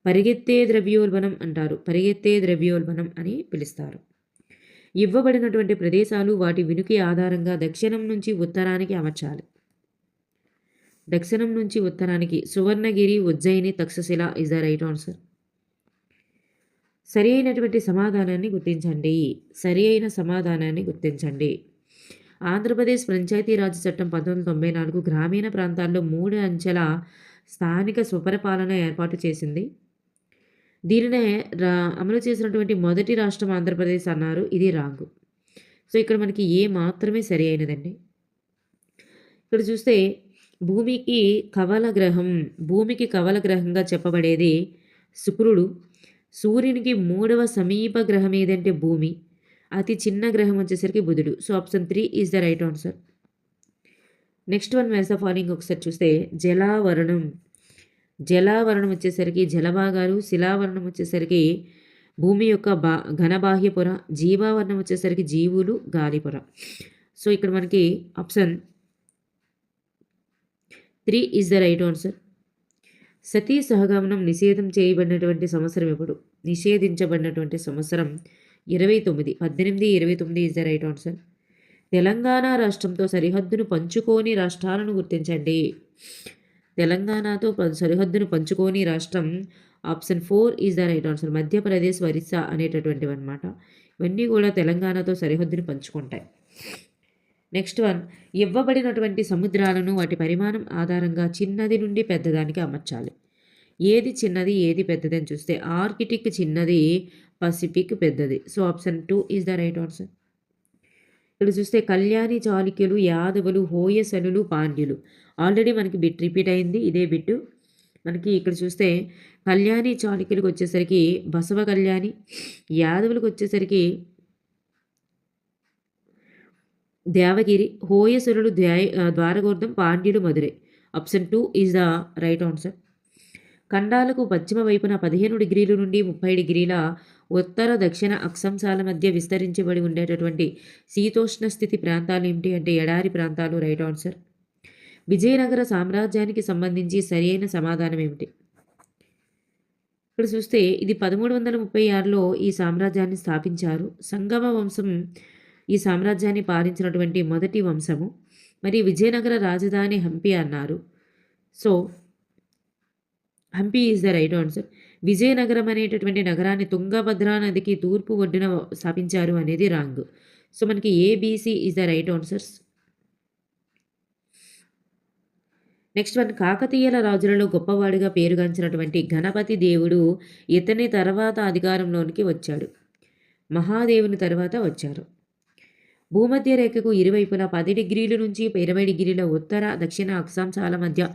పరిగెత్తే ద్రవ్యోల్బణం అంటారు. పరిగెత్తే ద్రవ్యోల్బణం అని పిలుస్తారు. ఇవ్వబడినటువంటి ప్రదేశాలు వాటి వినుకి ఆధారంగా దక్షిణం నుంచి ఉత్తరానికి అమర్చాలి. దక్షిణం నుంచి ఉత్తరానికి Suvarnagiri, Ujjayini, Takshashila is the right answer. సరి అయినటువంటి సమాధానాన్ని గుర్తించండి. ఆంధ్రప్రదేశ్ పంచాయతీరాజ్ చట్టం 1994 గ్రామీణ ప్రాంతాల్లో 3 అంచెల స్థానిక స్వపరిపాలన ఏర్పాటు చేసింది. దీనినే అమలు చేసినటువంటి మొదటి రాష్ట్రం ఆంధ్రప్రదేశ్ అన్నారు. ఇది రాంగ్. సో ఇక్కడ మనకి ఏ మాత్రమే సరి అయినదండి. ఇక్కడ చూస్తే భూమికి కవల గ్రహంగా చెప్పబడేది శుక్రుడు. సూర్యునికి 3వ సమీప గ్రహం ఏదంటే భూమి. అతి చిన్న గ్రహం వచ్చేసరికి బుధుడు. So option 3 is the right answer. Next one, mess of following ఒకసారి చూస్తే జలావరణం వచ్చేసరికి జలభాగాలు, శిలావరణం వచ్చేసరికి భూమి యొక్క ఘనబాహ్య పొర, జీవావరణం వచ్చేసరికి జీవులు, గాలిపొర. సో ఇక్కడ మనకి option 3 is the right answer. సతీ సహగమనం నిషేధించబడినటువంటి సంవత్సరం 1829 is the right answer. Telangana రాష్ట్రంతో సరిహద్దును పంచుకోని రాష్ట్రాలను గుర్తించండి. తెలంగాణతో సరిహద్దును పంచుకోని రాష్ట్రం option 4 is the right answer. Madhya Pradesh, Orissa అనేటటువంటివి అనమాట. ఇవన్నీ కూడా తెలంగాణతో సరిహద్దును పంచుకుంటాయి. నెక్స్ట్ వన్, ఇవ్వబడినటువంటి సముద్రాలను వాటి పరిమాణం ఆధారంగా చిన్నది నుండి పెద్దదానికి అమర్చాలి. ఏది చిన్నది, ఏది పెద్దది అని చూస్తే ఆర్కిటిక్ చిన్నది, పసిఫిక్ పెద్దది. So option 2 is the right answer. ఇక్కడ చూస్తే కళ్యాణి, చాళుక్యులు, యాదవులు, హోయసలులు, పాండ్యులు. ఆల్రెడీ మనకి బిట్ రిపీట్ అయింది. ఇదే బిట్టు మనకి ఇక్కడ చూస్తే కళ్యాణి చాళుక్యులకు వచ్చేసరికి బసవ కళ్యాణి, యాదవులకు వచ్చేసరికి దేవగిరి, హోయసలులు ద్వారగోర్ధం, పాండ్యులు Madurai. Option 2 is the right answer. ఖండాలకు పశ్చిమ వైపున 15 డిగ్రీల నుండి 30 డిగ్రీల ఉత్తర దక్షిణ అక్షాంశాల మధ్య విస్తరించబడి ఉండేటటువంటి శీతోష్ణ స్థితి ప్రాంతాలు ఏమిటి అంటే ఎడారి ప్రాంతాలు. Right answer. విజయనగర సామ్రాజ్యానికి సంబంధించి సరైన సమాధానం ఏమిటి? ఇక్కడ చూస్తే ఇది 1336లో ఈ సామ్రాజ్యాన్ని స్థాపించారు. సంగమ వంశం ఈ సామ్రాజ్యాన్ని పాలించినటువంటి మొదటి వంశము. మరి విజయనగర రాజధాని హంపి అన్నారు. So Hampi is the right answer. Vijayanagaram అనేటటువంటి నగరాన్ని తుంగభద్రా నదికి తూర్పు ఒడ్డున స్థాపించారు అనేది రాంగ్. సో మనకి ABC is the right answers. Next one, కాకతీయుల రాజులలో గొప్పవాడిగా పేరుగాంచినటువంటి గణపతి దేవుడు ఇతని తర్వాత అధికారంలోనికి వచ్చాడు. మహాదేవుని తర్వాత వచ్చారు. భూమధ్య రేఖకు ఇరువైపులా 10 డిగ్రీల నుంచి 20 డిగ్రీల ఉత్తర దక్షిణ అక్షాంశాల మధ్య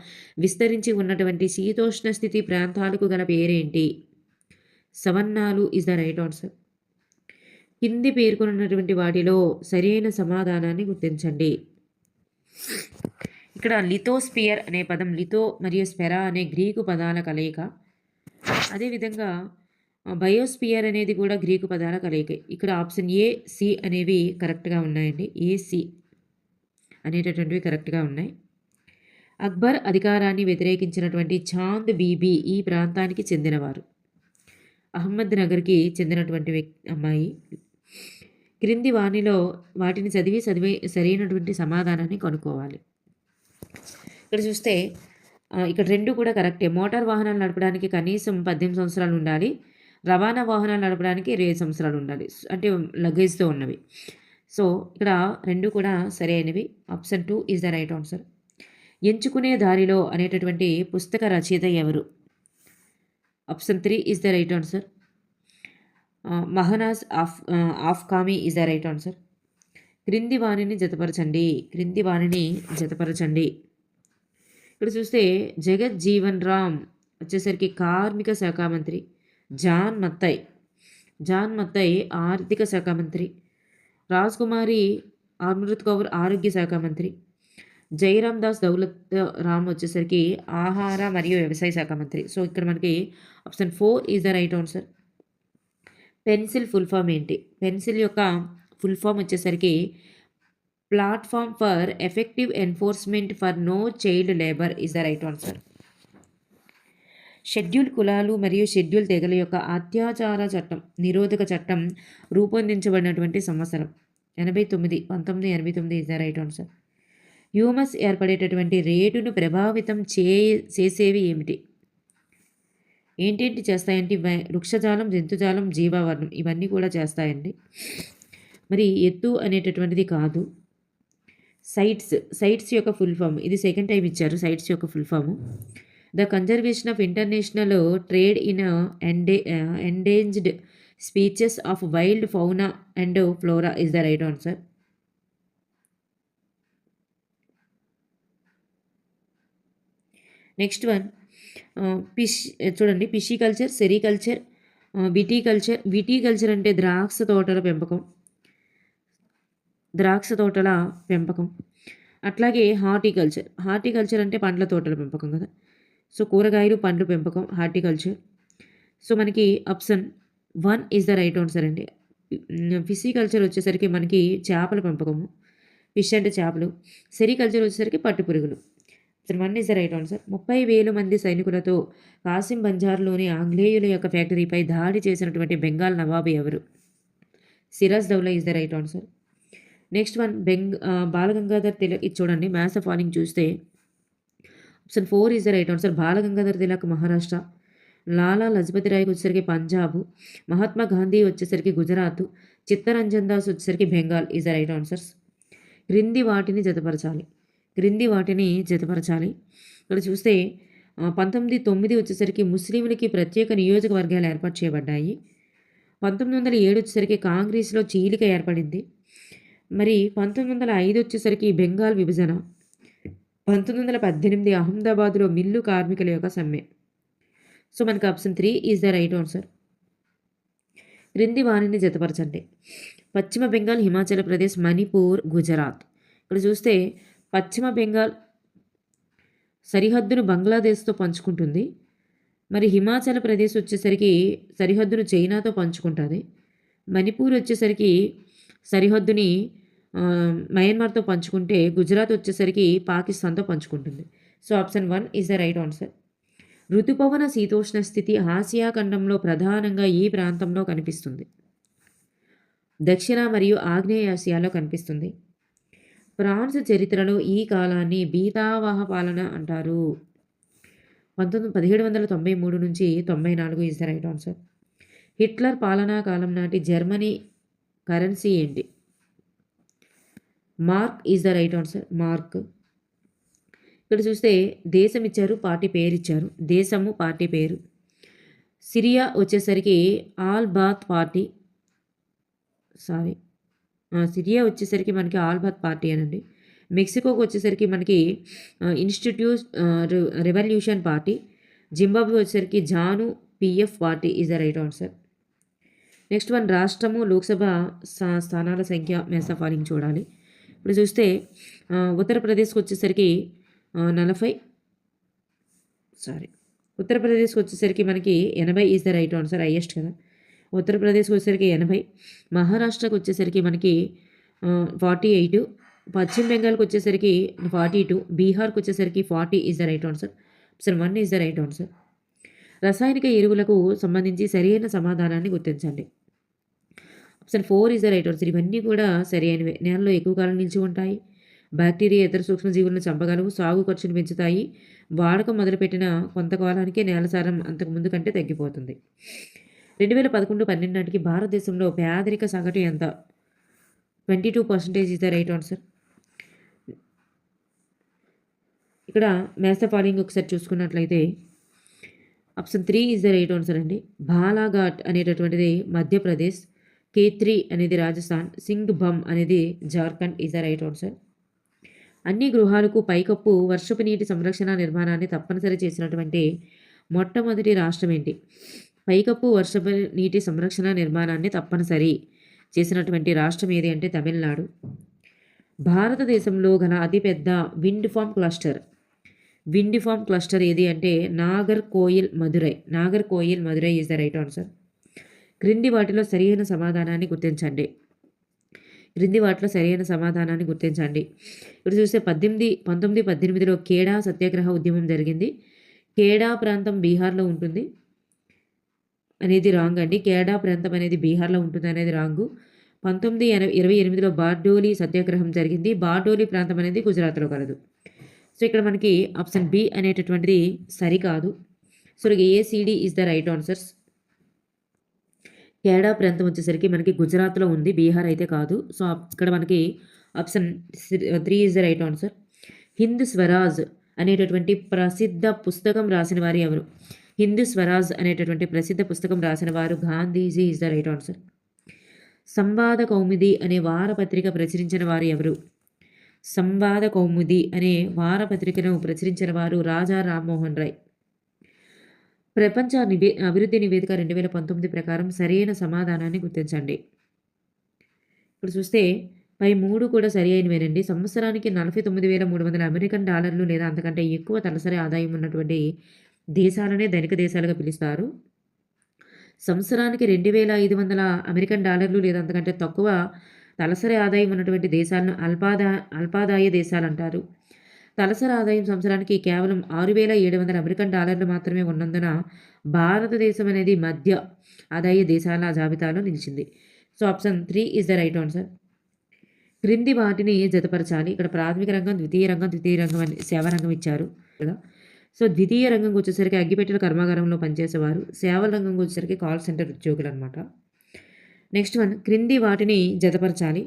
విస్తరించి ఉన్నటువంటి శీతోష్ణ స్థితి ప్రాంతాలకు గల పేరేంటి? సవన్నాలు ఇస్ ద రైట్ ఆన్సర్. కింది పేర్కొన్నటువంటి వాటిలో సరైన సమాధానాన్ని గుర్తించండి. ఇక్కడ లిథోస్పియర్ అనే పదం లిథో మరియు స్పెరా అనే గ్రీకు పదాల కలయిక. అదేవిధంగా బయోస్పియర్ అనేది కూడా గ్రీకు పదాల కలయిక. ఇక్కడ ఆప్షన్ ఏ, సి అనేవి కరెక్ట్గా ఉన్నాయండి. ఏసి అనేటటువంటివి కరెక్ట్గా ఉన్నాయి. అక్బర్ అధికారాన్ని వ్యతిరేకించినటువంటి చాంద్ బీబీ ఈ ప్రాంతానికి చెందినవారు. అహ్మద్ నగర్కి చెందినటువంటి అమ్మాయి. క్రింది వాటిని చదివి సరైనటువంటి సమాధానాన్ని కనుక్కోవాలి. ఇక్కడ చూస్తే ఇక్కడ రెండు కూడా కరెక్టే. మోటార్ వాహనాలు నడపడానికి కనీసం 18 సంవత్సరాలు ఉండాలి. రవాణా వాహనాలు నడపడానికి 20 సంవత్సరాలు ఉండాలి, అంటే లగేజ్తో ఉన్నవి. సో ఇక్కడ రెండు కూడా సరైనవి. Option 2 is the right answer. ఎంచుకునే దారిలో అనేటటువంటి పుస్తక రచయిత ఎవరు? Option 3 is the right answer. Mahnaz Afkhami is the right answer. క్రింది వాణిని జతపరచండి. ఇక్కడ చూస్తే జగత్ జీవన్ రామ్ వచ్చేసరికి కార్మిక శాఖ మంత్రి. జాన్ మత్తై ఆర్థిక శాఖ మంత్రి. రాజ్ కుమారి అమృత్ కౌర్ ఆరోగ్య శాఖ మంత్రి. జైరామ్ దాస్ దౌలత్ రామ్ వచ్చేసరికి ఆహార మరియు వ్యవసాయ శాఖ మంత్రి. సో ఇక్కడ మనకి option 4 is the right answer. PENCIL full form ఏంటి? పెన్సిల్ యొక్క ఫుల్ ఫామ్ వచ్చేసరికి platform for effective enforcement for no child labour is the right answer. Schedule కులాలు మరియు షెడ్యూల్ తెగల యొక్క అత్యాచార చట్టం నిరోధక చట్టం రూపొందించబడినటువంటి సంవత్సరం 1989 is the right answer. Humus ఏర్పడేటటువంటి రేటును ప్రభావితం చేసేవి ఏమిటి? ఏంటేంటి చేస్తాయంటే వృక్షజాలం, జంతుజాలం, జీవావరణం ఇవన్నీ కూడా చేస్తాయండి. మరి ఎత్తు అనేటటువంటిది కాదు. సైట్స్ యొక్క ఫుల్ ఫామ్, ఇది సెకండ్ టైం ఇచ్చారు. సైట్స్ యొక్క full form the conservation of international trade in endangered species of wild fauna and flora is the right answer. Next one, చూడండి, పిషికల్చర్, సెరికల్చర్, విటికల్చర్ అంటే ద్రాక్ష తోటల పెంపకం. అట్లాగే హార్టికల్చర్ అంటే పండ్ల తోటల పెంపకం కదా. సో కూరగాయలు, పండ్లు పెంపకం హార్టికల్చర్. సో మనకి option 1 is the right answer అండి. ఫిషికల్చర్ వచ్చేసరికి మనకి చేపల పెంపకము, ఫిష్ అంటే చేపలు. సెరికల్చర్ వచ్చేసరికి పట్టు పురుగులు. Option 1 is the right answer. 30,000 మంది సైనికులతో కాసిం బంజార్లోని ఆంగ్లేయుల యొక్క ఫ్యాక్టరీపై దాడి చేసినటువంటి బెంగాల్ నవాబు ఎవరు? Siraj Daula is the right answer. Next one, Balagangadhar Tilak. ఇది చూడండి, మ్యాథ్స్ ఆఫ్ ఫాలోయింగ్ చూస్తే option 4 is the right answer. Balagangadhar Tilak Maharashtra, Lala Lajpat రాయ్కి వచ్చేసరికి పంజాబ్, మహాత్మా గాంధీ వచ్చేసరికి గుజరాత్, చిత్తరంజన్ దాస్ వచ్చేసరికి Bengal is the right answers. క్రింది వాటిని జతపరచాలి. ఇక్కడ చూస్తే 1909 వచ్చేసరికి ముస్లింలకి ప్రత్యేక నియోజకవర్గాలు ఏర్పాటు చేయబడ్డాయి. 1907 వచ్చేసరికి కాంగ్రెస్లో చీలిక ఏర్పడింది. మరి 1905 వచ్చేసరికి బెంగాల్ విభజన. 1918 అహ్మదాబాద్లో మిల్లు కార్మికుల యొక్క సమ్మె. సో మనకు option 3 is the right answer. క్రింది వాణిని జతపరచండి. పశ్చిమ బెంగాల్, హిమాచల్ ప్రదేశ్, మణిపూర్, గుజరాత్. ఇక్కడ చూస్తే పశ్చిమ బెంగాల్ సరిహద్దును బంగ్లాదేశ్తో పంచుకుంటుంది. మరి హిమాచల్ ప్రదేశ్ వచ్చేసరికి సరిహద్దును చైనాతో పంచుకుంటుంది. మణిపూర్ వచ్చేసరికి సరిహద్దుని మయన్మార్తో పంచుకుంటే గుజరాత్ వచ్చేసరికి పాకిస్తాన్తో పంచుకుంటుంది. So option 1 is the right answer. ఋతుపవన శీతోష్ణ స్థితి ఆసియా ఖండంలో ప్రధానంగా ఈ ప్రాంతంలో కనిపిస్తుంది. దక్షిణ మరియు ఆగ్నేయాసియాలో కనిపిస్తుంది. ఫ్రాన్స్ చరిత్రలో ఈ కాలాన్ని బీతావాహ పాలన అంటారు. 1793 నుంచి 94 is the right answer. Hitler పాలనా కాలం నాటి జర్మనీ కరెన్సీ ఏంటి? Mark is the right answer. Mark. ఇక్కడ చూస్తే దేశం ఇచ్చారు, పార్టీ పేరు ఇచ్చారు. దేశము పార్టీ పేరు. సిరియా వచ్చేసరికి ఆల్ బాత్ పార్టీ, సిరియా వచ్చేసరికి మనకి ఆల్ బాత్ పార్టీ అనండి. మెక్సికోకి వచ్చేసరికి మనకి ఇన్స్టిట్యూట్ రెవల్యూషన్ పార్టీ. జింబాబ్వే వచ్చేసరికి ZANU PF party is the right answer. Next one, రాష్ట్రము లోక్సభ స్థానాల సంఖ్య మెస్ ఆఫ్ ఫాలోయింగ్ చూడాలి. ఇప్పుడు చూస్తే ఉత్తరప్రదేశ్కి వచ్చేసరికి 40, ఉత్తరప్రదేశ్కి వచ్చేసరికి మనకి 80 is the right answer, highest కదా. ఉత్తరప్రదేశ్కి వచ్చేసరికి 80, మహారాష్ట్రకి వచ్చేసరికి మనకి 48, పశ్చిమ బెంగాల్కి వచ్చేసరికి 42, బీహార్కి వచ్చేసరికి 40 is the right answer. Option 1 is the right answer. రసాయనిక ఎరువులకు సంబంధించి సరైన సమాధానాన్ని గుర్తించండి. Option 4 is the right answer. ఇవన్నీ కూడా సరైనవే. నేలలో ఎక్కువ కాలం నిలిచి ఉంటాయి. బ్యాక్టీరియా ఇతర సూక్ష్మజీవులను చంపగలవు. సాగు ఖర్చును పెంచుతాయి. వాడకం మొదలుపెట్టిన కొంతకాలానికే నేల సారం అంతకుముందు కంటే తగ్గిపోతుంది. 2011-12 నాటికి భారతదేశంలో పేదరిక సగటు ఎంత? 22% ఈజ్ ద రైట్ ఆన్సర్. ఇక్కడ మ్యాథ్స్ ద ఫాలోయింగ్ ఒకసారి చూసుకున్నట్లయితే option 3 is the right answer అండి. బాలాఘాట్ అనేటటువంటిది మధ్యప్రదేశ్, కేత్రి అనేది రాజస్థాన్, సింగ్ బమ్ అనేది Jharkhand is the right answer. అన్ని గృహాలకు పైకప్పు వర్షపు నీటి సంరక్షణ నిర్మాణాన్ని తప్పనిసరి చేసినటువంటి మొట్టమొదటి రాష్ట్రం ఏంటి? పైకప్పు వర్షపు నీటి సంరక్షణ నిర్మాణాన్ని తప్పనిసరి చేసినటువంటి రాష్ట్రం ఏది అంటే తమిళనాడు. భారతదేశంలో గల అతిపెద్ద విండ్ ఫామ్ క్లస్టర్ ఏది అంటే Nagercoil Madurai is the right answer. క్రింది వాటిలో సరైన సమాధానాన్ని గుర్తించండి. ఇప్పుడు చూస్తే 1918లో ఖేడా సత్యాగ్రహ ఉద్యమం జరిగింది. ఖేడా ప్రాంతం బీహార్లో ఉంటుంది అనేది రాంగ్ అండి. ఖేడా ప్రాంతం అనేది బీహార్లో ఉంటుంది అనేది రాంగు. 1928లో బార్డోలి సత్యాగ్రహం జరిగింది. బార్డోలి ప్రాంతం అనేది గుజరాత్లో కలదు. సో ఇక్కడ మనకి ఆప్షన్ బి అనేటటువంటిది సరికాదు. So ACD is the right answers. Kheda ప్రాంతం వచ్చేసరికి మనకి గుజరాత్లో ఉంది, బీహార్ అయితే కాదు. సో ఇక్కడ మనకి option 3 is the right answer. Hind Swaraj అనేటటువంటి ప్రసిద్ధ పుస్తకం రాసిన వారు ఎవరు? హింద్ స్వరాజ్ అనేటటువంటి ప్రసిద్ధ పుస్తకం రాసిన వారు Gandhiji is the right answer. Sambad Kaumudi అనే వారపత్రిక ప్రచురించిన వారు ఎవరు? సంవాద కౌముది అనే వారపత్రికను ప్రచురించిన వారు రాజా రామ్మోహన్ రాయ్. ప్రపంచ అభివృద్ధి నివేదిక 2019 ప్రకారం సరైన సమాధానాన్ని గుర్తించండి. ఇప్పుడు చూస్తే పై 3 కూడా సరి అయినవేనండి. సంవత్సరానికి 49,300 అమెరికన్ డాలర్లు లేదా అంతకంటే ఎక్కువ తలసరి ఆదాయం ఉన్నటువంటి దేశాలనే ధనిక దేశాలుగా పిలుస్తారు. సంవత్సరానికి 2,500 అమెరికన్ డాలర్లు లేదా అంతకంటే తక్కువ తలసరి ఆదాయం ఉన్నటువంటి దేశాలను అల్పాదాయ దేశాలు అంటారు. తలసరి ఆదాయం సంవత్సరానికి కేవలం 6,700 అమెరికన్ డాలర్లు మాత్రమే ఉన్నందున భారతదేశం అనేది మధ్య ఆదాయ దేశాల జాబితాలో నిలిచింది. So option 3 is the right answer. క్రింది వాటిని జతపరచాలి. ఇక్కడ ప్రాథమిక రంగం, ద్వితీయ రంగం అని సేవా రంగం ఇచ్చారు కదా. సో ద్వితీయ రంగంకి వచ్చేసరికి అగ్గిపెట్టెల కర్మాగారంలో పనిచేసేవారు. సేవల రంగంకి వచ్చేసరికి కాల్ సెంటర్ ఉద్యోగులు అనమాట. నెక్స్ట్ వన్, క్రింది వాటిని జతపరచాలి.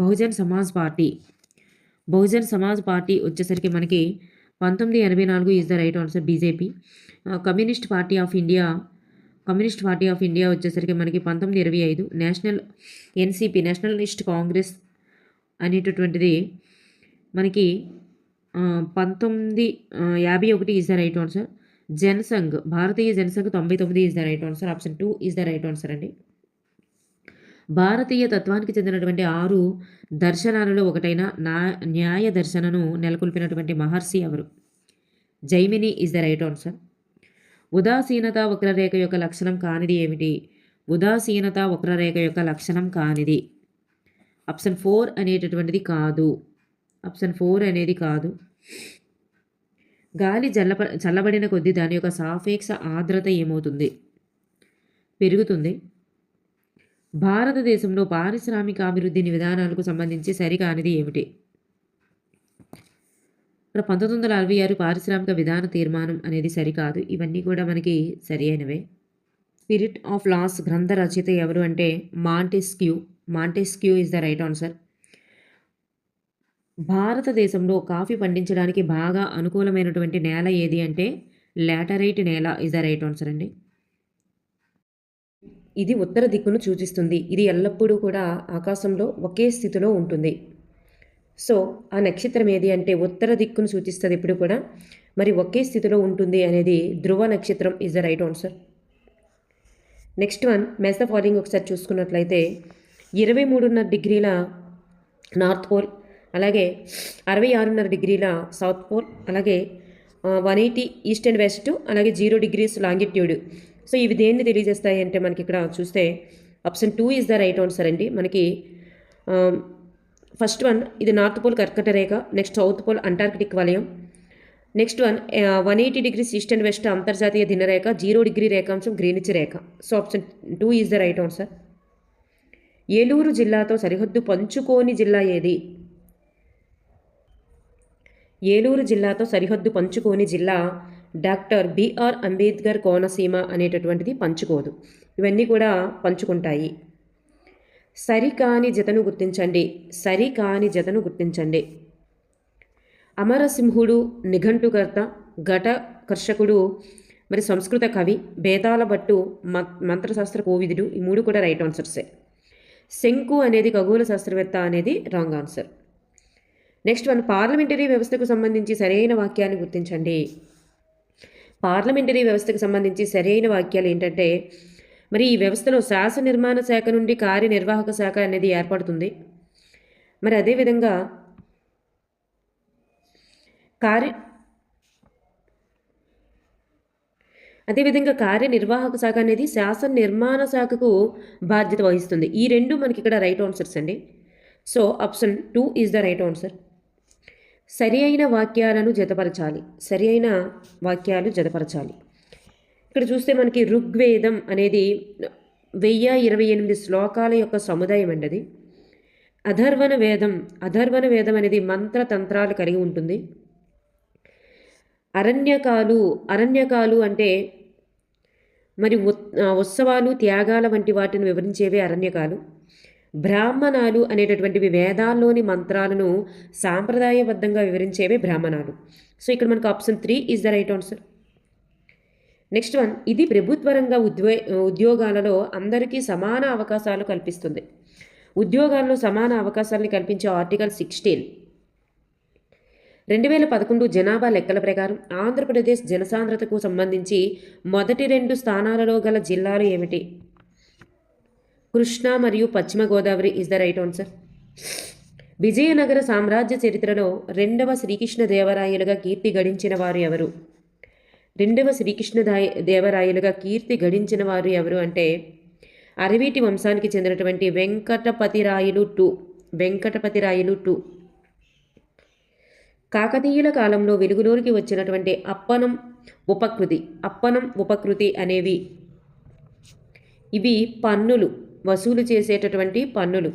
బహుజన్ సమాజ్ పార్టీ వచ్చేసరికి మనకి 1984 is the right answer, BJP. Communist party of India వచ్చేసరికి మనకి 1925. ఎన్సిపి నేషనలిస్ట్ కాంగ్రెస్ అనేటటువంటిది మనకి 1951 is the right answer. Bharatiya Jan Sangh 99 is the right answer. Option 2 is the right answer అండి. భారతీయ తత్వానికి చెందినటువంటి 6 దర్శనాలలో ఒకటైన న్యాయ దర్శనను నెలకొల్పినటువంటి మహర్షి ఎవరు? Jaimini is the right answer. ఉదాసీనత వక్రరేఖ యొక్క లక్షణం కానిది ఏమిటి? ఆప్షన్ 4 అనేది కాదు. గాలి చల్లబడిన కొద్దీ దాని యొక్క సాపేక్ష ఆర్ద్రత ఏమవుతుంది? పెరుగుతుంది. భారతదేశంలో పారిశ్రామిక అభివృద్ధి విధానాలకు సంబంధించి సరికానిది ఏమిటి? ఇక్కడ 1966 పారిశ్రామిక విధాన తీర్మానం అనేది సరికాదు. ఇవన్నీ కూడా మనకి సరి అయినవే. స్పిరిట్ ఆఫ్ లాస్ గ్రంథ రచయిత ఎవరు అంటే Montesquieu. Montesquieu is the right answer. భారతదేశంలో కాఫీ పండించడానికి బాగా అనుకూలమైనటువంటి నేల ఏది అంటే లాటరైట్ నేల ఇస్ ద రైట్ ఆన్సర్ అండి. ఇది ఉత్తర దిక్కును సూచిస్తుంది. ఇది ఎల్లప్పుడూ కూడా ఆకాశంలో ఒకే స్థితిలో ఉంటుంది. సో ఆ నక్షత్రం ఏది అంటే ఉత్తర దిక్కును సూచిస్తుంది ఎప్పుడు కూడా, మరి ఒకే స్థితిలో ఉంటుంది అనేది ధ్రువ నక్షత్రం is the right answer. Next one, mess the following ఒకసారి చూసుకున్నట్లయితే 23.5 డిగ్రీల నార్త్ పోల్, అలాగే 66.5 డిగ్రీల సౌత్ పోల్, అలాగే 180 ఈస్ట్ అండ్ వెస్ట్, అలాగే 0 degrees లాంగిట్యూడ్. సో ఇవి దేన్ని తెలియజేస్తాయి అంటే మనకి ఇక్కడ చూస్తే option 2 is the right answer అండి. మనకి ఫస్ట్ వన్ ఇది నార్త్ పోల్ కర్కట రేఖ, నెక్స్ట్ సౌత్ పోల్ అంటార్కిటిక్ వలయం, next one 180 degrees east and west అంతర్జాతీయ దినరేఖ, 0 degree రేఖాంశం గ్రీనిచ్ రేఖ. So option 2 is the right answer. Eluru జిల్లాతో సరిహద్దు పంచుకోని జిల్లా ఏది? ఏలూరు జిల్లాతో సరిహద్దు పంచుకోని జిల్లా డాక్టర్ బిఆర్ అంబేద్కర్ కోనసీమ అనేటటువంటిది పంచుకోదు. ఇవన్నీ కూడా పంచుకుంటాయి. సరికాని జతను గుర్తించండి. సరికాని జతను గుర్తించండి. అమరసింహుడు నిఘంటుకర్త, ఘటకర్షకుడు, మరి సంస్కృత కవి, బేతాళ భట్టు మంత్రశాస్త్ర కోవిదుడు. ఈ మూడు కూడా రైట్ ఆన్సర్సే. శంకు అనేది ఖగోళ శాస్త్రవేత్త అనేది wrong answer. Next one, parliamentary వ్యవస్థకు సంబంధించి సరైన వాక్యాన్ని గుర్తించండి. పార్లమెంటరీ వ్యవస్థకు సంబంధించి సరైన వాక్యాలు ఏంటంటే, మరి ఈ వ్యవస్థలో శాసన నిర్మాణ శాఖ నుండి కార్యనిర్వాహక శాఖ అనేది ఏర్పడుతుంది. మరి అదేవిధంగా కార్యనిర్వాహక శాఖ అనేది శాసన నిర్మాణ శాఖకు బాధ్యత వహిస్తుంది. ఈ రెండు మనకి ఇక్కడ రైట్ ఆన్సర్స్ అండి. So option 2 is the right answer. సరి అయిన వాక్యాలను జతపరచాలి. సరి అయిన వాక్యాలు జతపరచాలి. ఇక్కడ చూస్తే మనకి ఋగ్వేదం అనేది 1028 శ్లోకాల యొక్క సముదాయం అండి. అది అధర్వణ వేదం అనేది మంత్రతంత్రాలు కలిగి ఉంటుంది. అరణ్యకాలు అంటే మరి ఉత్సవాలు, త్యాగాల వంటి వాటిని వివరించేవి అరణ్యకాలు. బ్రాహ్మణాలు అనేటటువంటివి వేదాల్లోని మంత్రాలను సాంప్రదాయబద్ధంగా వివరించేవే బ్రాహ్మణాలు. సో ఇక్కడ మనకు option 3 is the right answer. Next one, ఇది ప్రభుత్వ రంగ ఉద్యోగాలలో అందరికీ సమాన అవకాశాలు కల్పిస్తుంది. ఉద్యోగాల్లో సమాన అవకాశాలను కల్పించే ఆర్టికల్ 16. 2011 జనాభా లెక్కల ప్రకారం ఆంధ్రప్రదేశ్ జనసాంద్రతకు సంబంధించి మొదటి 2 స్థానాలలో గల జిల్లాలు ఏమిటి? కృష్ణా మరియు పశ్చిమ Godavari is the right answer. Vijayanagara సామ్రాజ్య చరిత్రలో 2వ శ్రీకృష్ణదేవరాయలుగా కీర్తి గడించిన వారు ఎవరు? 2వ శ్రీకృష్ణదేవరాయలుగా కీర్తి గడించిన వారు ఎవరు అంటే అరవీటి వంశానికి చెందినటువంటి వెంకటపతిరాయలు టూ. కాకతీయుల కాలంలో వెలుగులోనికి వచ్చినటువంటి అప్పనం ఉపకృతి అనేవి ఇవి పన్నులు వసూలు చేసేటటువంటి పన్నులు.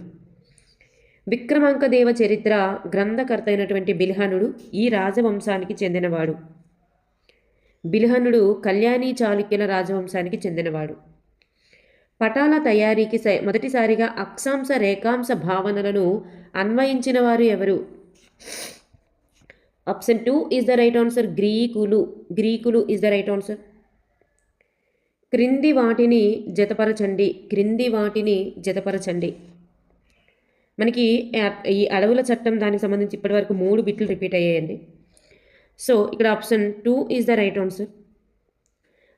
విక్రమాంకదేవ చరిత్ర గ్రంథకర్త అయినటువంటి బిల్హనుడు ఈ రాజవంశానికి చెందినవాడు. బిల్హనుడు కళ్యాణీ చాళుక్యుల రాజవంశానికి చెందినవాడు. పటాల తయారీకి మొదటిసారిగా అక్షాంశ రేఖాంశ భావనలను అన్వయించిన వారు ఎవరు? Option 2 is the right answer. గ్రీకులు ఈజ్ ద రైట్ ఆన్సర్. క్రింది వాటిని జతపరచండి. మనకి ఈ అడవుల చట్టం దానికి సంబంధించి ఇప్పటివరకు 3 బిట్లు రిపీట్ అయ్యాయండి. సో ఇక్కడ option 2 is the right answer.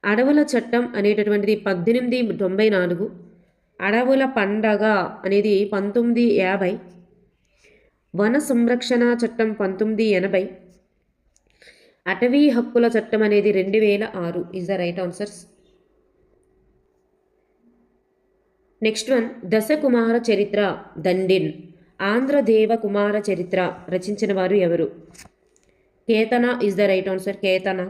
అడవుల చట్టం అనేటటువంటిది 1894, అడవుల పండగ అనేది 1950, వన సంరక్షణ చట్టం 1980, అటవీ హక్కుల చట్టం అనేది 2006 is the right answers. Next one, Dashakumara Charitra Dandin, ఆంధ్రదేవ కుమార చరిత్ర రచించిన వారు ఎవరు? Ketana is the right answer. Ketana.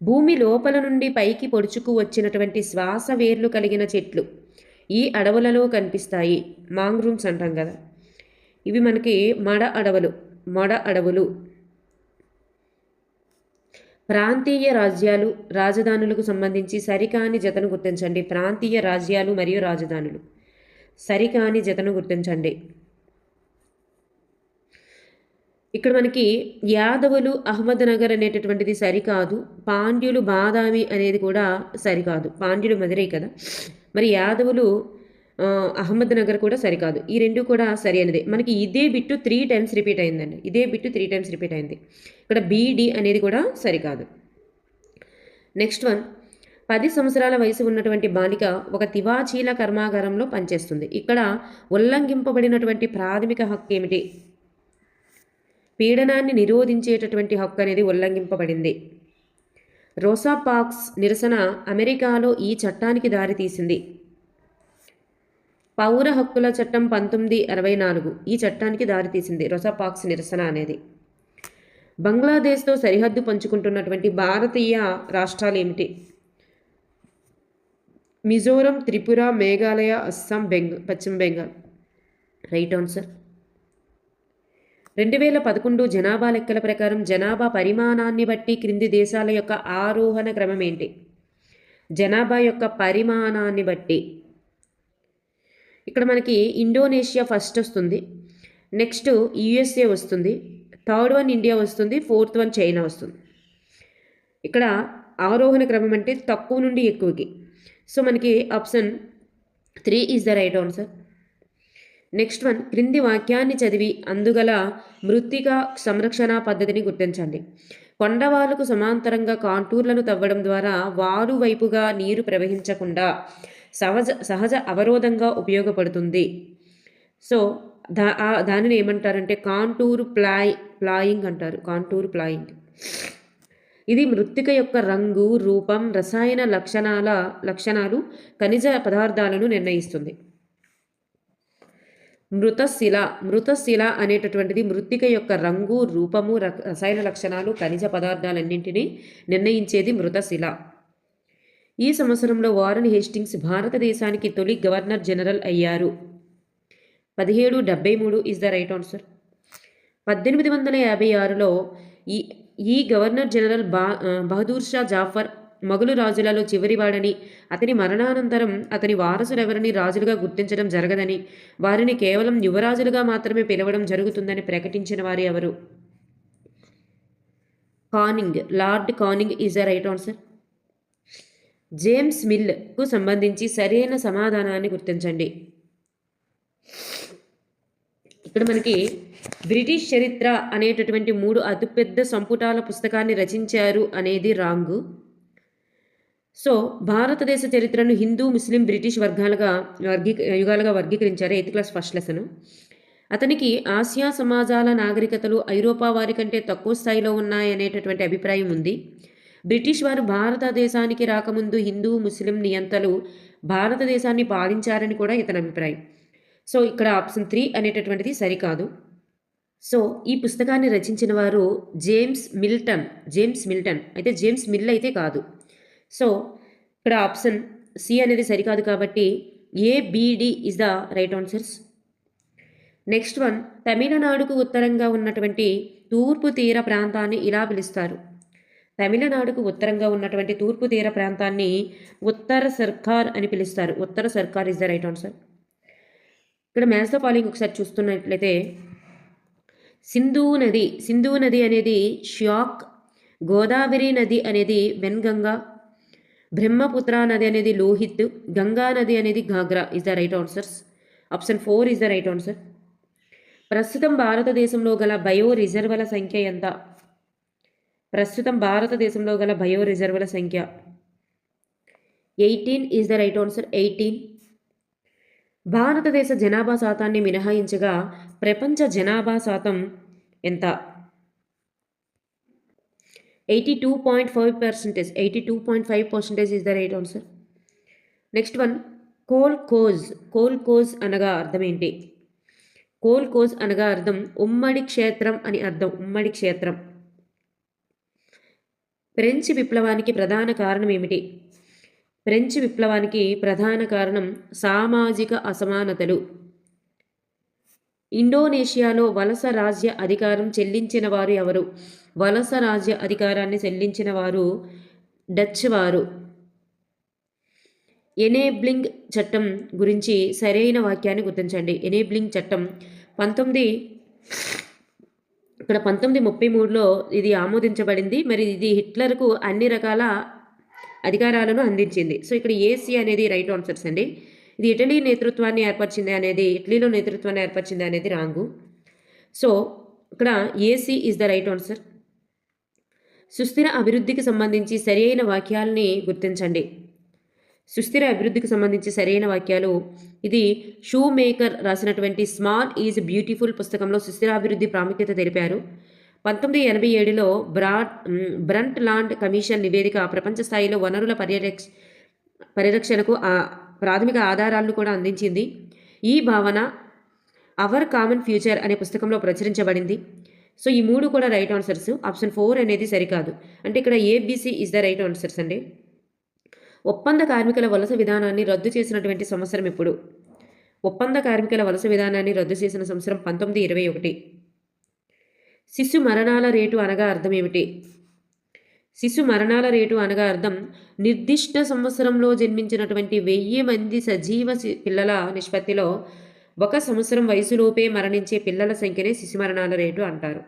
భూమి లోపల నుండి పైకి పొడుచుకు వచ్చినటువంటి శ్వాస వేర్లు కలిగిన చెట్లు ఈ అడవులలో కనిపిస్తాయి. మాంగ్రూమ్స్ అంటాం కదా, ఇవి మనకి మడ అడవులు. ప్రాంతీయ రాజ్యాలు రాజధానులకు సంబంధించి సరికాని జతను గుర్తించండి. ప్రాంతీయ రాజ్యాలు మరియు రాజధానులు సరికాని జతను గుర్తించండి. ఇక్కడ మనకి యాదవులు అహ్మద్నగర్ అనేటటువంటిది సరికాదు. పాండ్యులు బాదామి అనేది కూడా సరికాదు. పాండ్యులు మదురై కదా, మరి యాదవులు అహ్మద్నగర్ కూడా సరికాదు. ఈ రెండు కూడా సరి అనేది. మనకి ఇదే బిట్టు 3 times రిపీట్ అయిందండి. ఇదే బిట్టు 3 times రిపీట్ అయింది. ఇక్కడ బీడి అనేది కూడా సరికాదు. నెక్స్ట్ వన్, 10 సంవత్సరాల వయసు ఉన్నటువంటి బాలిక ఒక తివాచీల కర్మాగారంలో పనిచేస్తుంది. ఇక్కడ ఉల్లంఘింపబడినటువంటి ప్రాథమిక హక్కు ఏమిటి? పీడనాన్ని నిరోధించేటటువంటి హక్కు అనేది ఉల్లంఘింపబడింది. రోసా పార్క్స్ నిరసన అమెరికాలో ఈ చట్టానికి దారితీసింది. పౌర హక్కుల చట్టం 1964 ఈ చట్టానికి దారితీసింది రోసా పార్క్స్ నిరసన అనేది. బంగ్లాదేశ్తో సరిహద్దు పంచుకుంటున్నటువంటి భారతీయ రాష్ట్రాలు ఏమిటి? మిజోరం, త్రిపుర, మేఘాలయ, అస్సాం, పశ్చిమ బెంగాల్. Right answer. 2011 జనాభా లెక్కల ప్రకారం జనాభా పరిమాణాన్ని బట్టి క్రింది దేశాల యొక్క ఆరోహణ క్రమం ఏంటి? జనాభా యొక్క పరిమాణాన్ని బట్టి ఇక్కడ మనకి ఇండోనేషియా ఫస్ట్ వస్తుంది, నెక్స్ట్ యుఎస్ఏ వస్తుంది, థర్డ్ వన్ ఇండియా వస్తుంది, ఫోర్త్ వన్ చైనా వస్తుంది. ఇక్కడ ఆరోహణ క్రమం అంటే తక్కువ నుండి ఎక్కువకి. సో మనకి option 3 is the right answer. Next one, క్రింది వాక్యాన్ని చదివి అందుగల మృత్తికా సంరక్షణ పద్ధతిని గుర్తించండి. కొండవాలుకు సమాంతరంగా కాంటూర్లను తవ్వడం ద్వారా వారు వైపుగా నీరు ప్రవహించకుండా సహజ అవరోధంగా ఉపయోగపడుతుంది. సో దానిని ఏమంటారంటే కాంటూర్ ప్లాయింగ్ అంటారు. కాంటూర్ ప్లాయింగ్. ఇది మృత్తిక యొక్క రంగు, రూపం, రసాయన లక్షణాలు, ఖనిజ పదార్థాలను నిర్ణయిస్తుంది. మృతశిల అనేటటువంటిది మృత్తిక యొక్క రంగు, రూపము, రసాయన లక్షణాలు, ఖనిజ పదార్థాలన్నింటినీ నిర్ణయించేది మృతశిల. ఈ సంవత్సరంలో వారన్ హేస్టింగ్స్ భారతదేశానికి తొలి గవర్నర్ జనరల్ అయ్యారు. 1773 ఇస్ ద రైట్ ఆన్సర్. 1856లో ఈ గవర్నర్ జనరల్ బహదూర్ షా జాఫర్ మొఘలు రాజులలో చివరివాడని, అతని మరణానంతరం అతని వారసులెవరిని రాజులుగా గుర్తించడం జరగదని, వారిని కేవలం యువరాజులుగా మాత్రమే పిలవడం జరుగుతుందని ప్రకటించిన వారు ఎవరు? Canning. Lord Canning is the right answer. James milk సంబంధించి సరైన సమాధానాన్ని గుర్తించండి. ఇక్కడ మనకి బ్రిటిష్ చరిత్ర అనేటటువంటి 3 అతిపెద్ద సంపుటాల పుస్తకాన్ని రచించారు అనేది రాంగు. సో భారతదేశ చరిత్రను హిందూ, ముస్లిం, బ్రిటిష్ యుగాలుగా వర్గీకరించారు. 8th class first lesson. అతనికి ఆసియా సమాజాల నాగరికతలు ఐరోపా వారి కంటే తక్కువ స్థాయిలో ఉన్నాయనేటటువంటి అభిప్రాయం ఉంది. బ్రిటిష్ వారు భారతదేశానికి రాకముందు హిందూ, ముస్లిం నియంతలు భారతదేశాన్ని పాలించారని కూడా ఇతని అభిప్రాయం. సో ఇక్కడ ఆప్షన్ 3 అనేటటువంటిది సరికాదు. సో ఈ పుస్తకాన్ని రచించిన వారు జేమ్స్ మిల్టన్ అయితే జేమ్స్ మిల్ అయితే కాదు. సో ఇక్కడ ఆప్షన్ సి అనేది సరికాదు కాబట్టి ABD is the right answers. Next one, తమిళనాడుకు ఉత్తరంగా ఉన్నటువంటి తూర్పు తీర ప్రాంతాన్ని ఇలా పిలుస్తారు. తమిళనాడుకు ఉత్తరంగా ఉన్నటువంటి తూర్పు తీర ప్రాంతాన్ని ఉత్తర సర్కార్ అని పిలుస్తారు. ఉత్తర సర్కార్ ఇస్ ద రైట్ ఆన్సర్. ఇక్కడ మ్యాథ్స్ ద ఫాలోయింగ్ ఒకసారి చూస్తున్నట్లయితే సింధు నది అనేది ష్యాక్, గోదావరి నది అనేది వెన్గంగా, బ్రహ్మపుత్ర నది అనేది లోహిత్, గంగా నది అనేది Ghaghra is the right answers. Option 4 is the right answer. ప్రస్తుతం భారతదేశంలో గల బయో రిజర్వుల సంఖ్య ఎంత? ప్రస్తుతం భారతదేశంలో గల బయో రిజర్వుల సంఖ్య 18 ఈజ్ ద రైట్ ఆన్సర్. 18. భారతదేశ జనాభా శాతాన్ని మినహాయించగా ప్రపంచ జనాభా శాతం ఎంత? 82.5%. 82.5% is the right answer. Next one, kolkhoz అనగా అర్థం ఏంటి? కోల్కోజ్ అనగా అర్థం ఉమ్మడి క్షేత్రం అని అర్థం. ఉమ్మడి క్షేత్రం. ఫ్రెంచ్ విప్లవానికి ప్రధాన కారణం ఏమిటి? ఫ్రెంచ్ విప్లవానికి ప్రధాన కారణం సామాజిక అసమానతలు. ఇండోనేషియాలో వలస రాజ్య అధికారం చెల్లించిన వారు ఎవరు? వలస రాజ్య అధికారాన్ని చెల్లించిన వారు డచ్ వారు. ఎనేబ్లింగ్ చట్టం గురించి సరైన వాక్యాన్ని గుర్తించండి. ఎనేబ్లింగ్ చట్టం 1933లో ఇది ఆమోదించబడింది. మరి ఇది హిట్లర్కు అన్ని రకాల అధికారాలను అందించింది. సో ఇక్కడ ఏసీ అనేది రైట్ ఆన్సర్స్ అండి. ఇది ఇటలీలో నేతృత్వాన్ని ఏర్పరిచింది అనేది రాంగు. సో ఇక్కడ AC is the right answer. సుస్థిర అభివృద్ధికి సంబంధించి సరైన వాక్యాలని గుర్తించండి. సుస్థిర అభివృద్ధికి సంబంధించి సరైన వాక్యాలు ఇది షూ మేకర్ రాసినటువంటి స్మాల్ ఈజ్ బ్యూటిఫుల్ పుస్తకంలో సుస్థిరాభివృద్ధి ప్రాముఖ్యత తెలిపారు. 1987లో బ్రంట్ లాండ్ కమిషన్ నివేదిక ప్రపంచ స్థాయిలో వనరుల పరిరక్షణకు ప్రాథమిక ఆధారాలను కూడా అందించింది. ఈ భావన అవర్ కామన్ ఫ్యూచర్ అనే పుస్తకంలో ప్రచురించబడింది. సో ఈ మూడు కూడా రైట్ ఆన్సర్స్. ఆప్షన్ 4 అనేది సరికాదు. అంటే ఇక్కడ ABC is the right answers అండి. ఒప్పంద కార్మికుల వలస విధానాన్ని రద్దు చేసినటువంటి సంవత్సరం ఎప్పుడు? ఒప్పంద కార్మికుల వలస విధానాన్ని రద్దు చేసిన సంవత్సరం 1921. శిశు మరణాల రేటు అనగా అర్థం ఏమిటి? శిశు మరణాల రేటు అనగా అర్థం నిర్దిష్ట సంవత్సరంలో జన్మించినటువంటి 1000 మంది సజీవ పిల్లల నిష్పత్తిలో 1 సంవత్సరం వయసులోపే మరణించే పిల్లల సంఖ్యనే శిశు మరణాల రేటు అంటారు.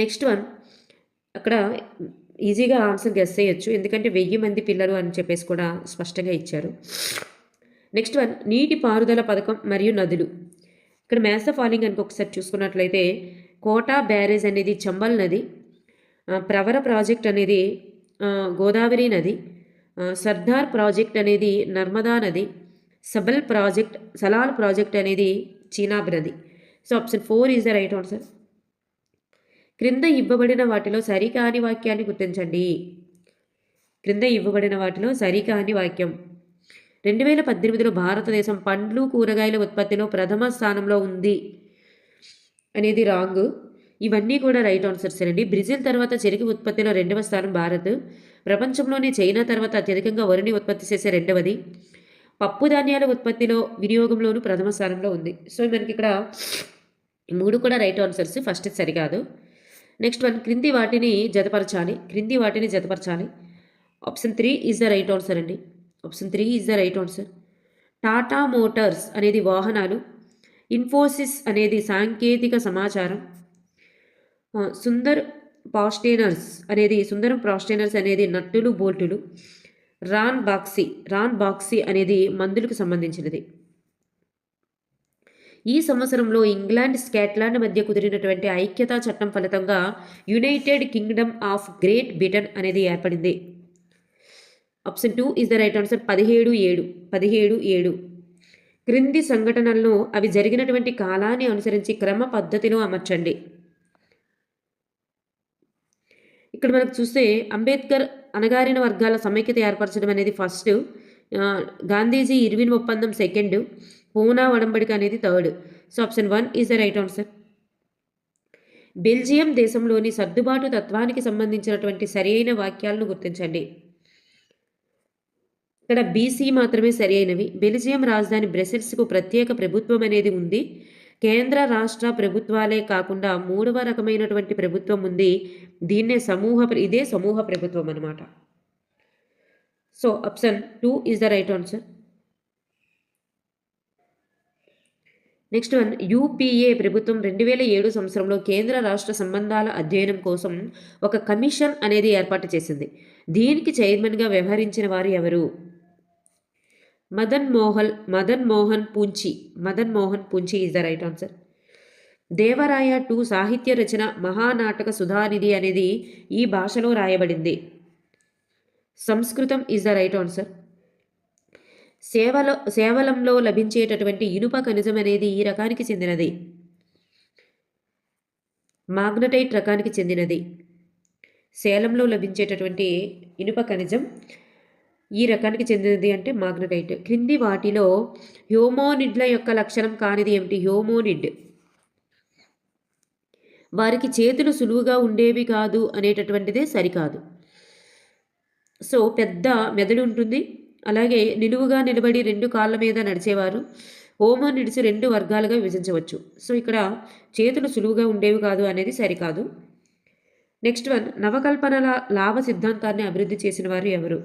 నెక్స్ట్ వన్, అక్కడ ఈజీగా ఆన్సర్ గెస్ చేయొచ్చు, ఎందుకంటే 1000 మంది పిల్లలు అని చెప్పేసి కూడా స్పష్టంగా ఇచ్చారు. నెక్స్ట్ వన్, నీటి పారుదల పథకం మరియు నదులు. ఇక్కడ మ్యాథ్స్ ఫాలోయింగ్ అని ఒకసారి చూసుకున్నట్లయితే కోటా బ్యారేజ్ అనేది చంబల్ నది, ప్రవర ప్రాజెక్ట్ అనేది గోదావరి నది, సర్దార్ ప్రాజెక్ట్ అనేది నర్మదా నది, సలాల్ ప్రాజెక్ట్ అనేది చీనాబ్ నది. So option 4 is the right answer. క్రింద ఇవ్వబడిన వాటిలో సరికాని వాక్యాన్ని గుర్తించండి. క్రింద ఇవ్వబడిన వాటిలో సరికాని వాక్యం. 2018లో భారతదేశం పండ్లు కూరగాయల ఉత్పత్తిలో ప్రథమ స్థానంలో ఉంది అనేది రాంగ్. ఇవన్నీ కూడా రైట్ ఆన్సర్స్ అండి. బ్రెజిల్ తర్వాత చెరుకు ఉత్పత్తిలో 2వ స్థానం భారత్. ప్రపంచంలోనే చైనా తర్వాత అత్యధికంగా వరిని ఉత్పత్తి చేసే 2వది. పప్పు ధాన్యాల ఉత్పత్తిలో వినియోగంలోనూ ప్రథమ స్థానంలో ఉంది. సో మనకి ఇక్కడ 3 కూడా రైట్ ఆన్సర్స్. ఫస్ట్ సరికాదు. నెక్స్ట్ వన్, క్రింది వాటిని జతపరచాలి. Option 3 is the right answer అండి. Option 3 is the right answer. Tata motors అనేది వాహనాలు, ఇన్ఫోసిస్ అనేది సాంకేతిక సమాచారం, సుందరం పాస్టేనర్స్ అనేది నట్టులు బోల్టులు, రాన్ బాక్సీ అనేది మందులకు సంబంధించినది. ఈ సంవత్సరంలో ఇంగ్లాండ్ స్కాట్లాండ్ మధ్య కుదిరినటువంటి ఐక్యతా చట్టం ఫలితంగా United Kingdom of great Britain అనేది ఏర్పడింది. Option 2 is the right answer. 17/7. క్రింది సంఘటనలను అవి జరిగినటువంటి కాలాన్ని అనుసరించి క్రమ పద్ధతిలో అమర్చండి. ఇక్కడ మనకు చూస్తే అంబేద్కర్ అణగారిన వర్గాల సమైక్యత ఏర్పరచడం అనేది ఫస్ట్, గాంధీజీ ఇర్విన్ ఒప్పందం సెకండ్, పూనా ఒడంబడిక అనేది third. So option 1 is the right answer. Belgium దేశంలోని సర్దుబాటు తత్వానికి సంబంధించినటువంటి సరైన వాక్యాలను గుర్తించండి. ఇక్కడ బీసీ మాత్రమే సరి అయినవి. బెల్జియం రాజధాని బ్రసెల్స్కు ప్రత్యేక ప్రభుత్వం అనేది ఉంది. కేంద్ర రాష్ట్ర ప్రభుత్వాలే కాకుండా 3వ రకమైనటువంటి ప్రభుత్వం ఉంది. దీన్నే ఇదే సమూహ ప్రభుత్వం అన్నమాట. So option 2 is the right answer. Next one, UPA ప్రభుత్వం 2007 సంవత్సరంలో కేంద్ర రాష్ట్ర సంబంధాల అధ్యయనం కోసం ఒక కమిషన్ అనేది ఏర్పాటు చేసింది. దీనికి చైర్మన్గా వ్యవహరించిన వారు ఎవరు? Madan Mohan Punchhi is the right answer. Devaraya 2 సాహిత్య రచన మహానాటక సుధానిధి అనేది ఈ భాషలో రాయబడింది. సంస్కృతం ఈజ్ ద రైట్ ఆన్సర్. సేవలంలో లభించేటటువంటి ఇనుప ఖనిజం అనేది ఈ రకానికి చెందినది. మాగ్నటైట్ రకానికి చెందినది. సేలంలో లభించేటటువంటి ఇనుప ఖనిజం ఈ రకానికి చెందినది అంటే మాగ్నటైట్. క్రింది వాటిలో హ్యూమోనిడ్ల యొక్క లక్షణం కానిది ఏమిటి? హ్యూమోనిడ్ వారికి చేతులు సులువుగా ఉండేవి కాదు అనేటటువంటిదే సరికాదు. సో పెద్ద మెదడు ఉంటుంది. అలాగే నిలువుగా నిలబడి 2 కాళ్ళ మీద నడిచేవారు హోమోనిడ్స్ 2 వర్గాలుగా విభజించవచ్చు. సో ఇక్కడ చేతులు సులువుగా ఉండేవి కాదు అనేది సరికాదు. నెక్స్ట్ వన్, నవకల్పనల లాభ సిద్ధాంతాన్ని అభివృద్ధి చేసిన వారు ఎవరు?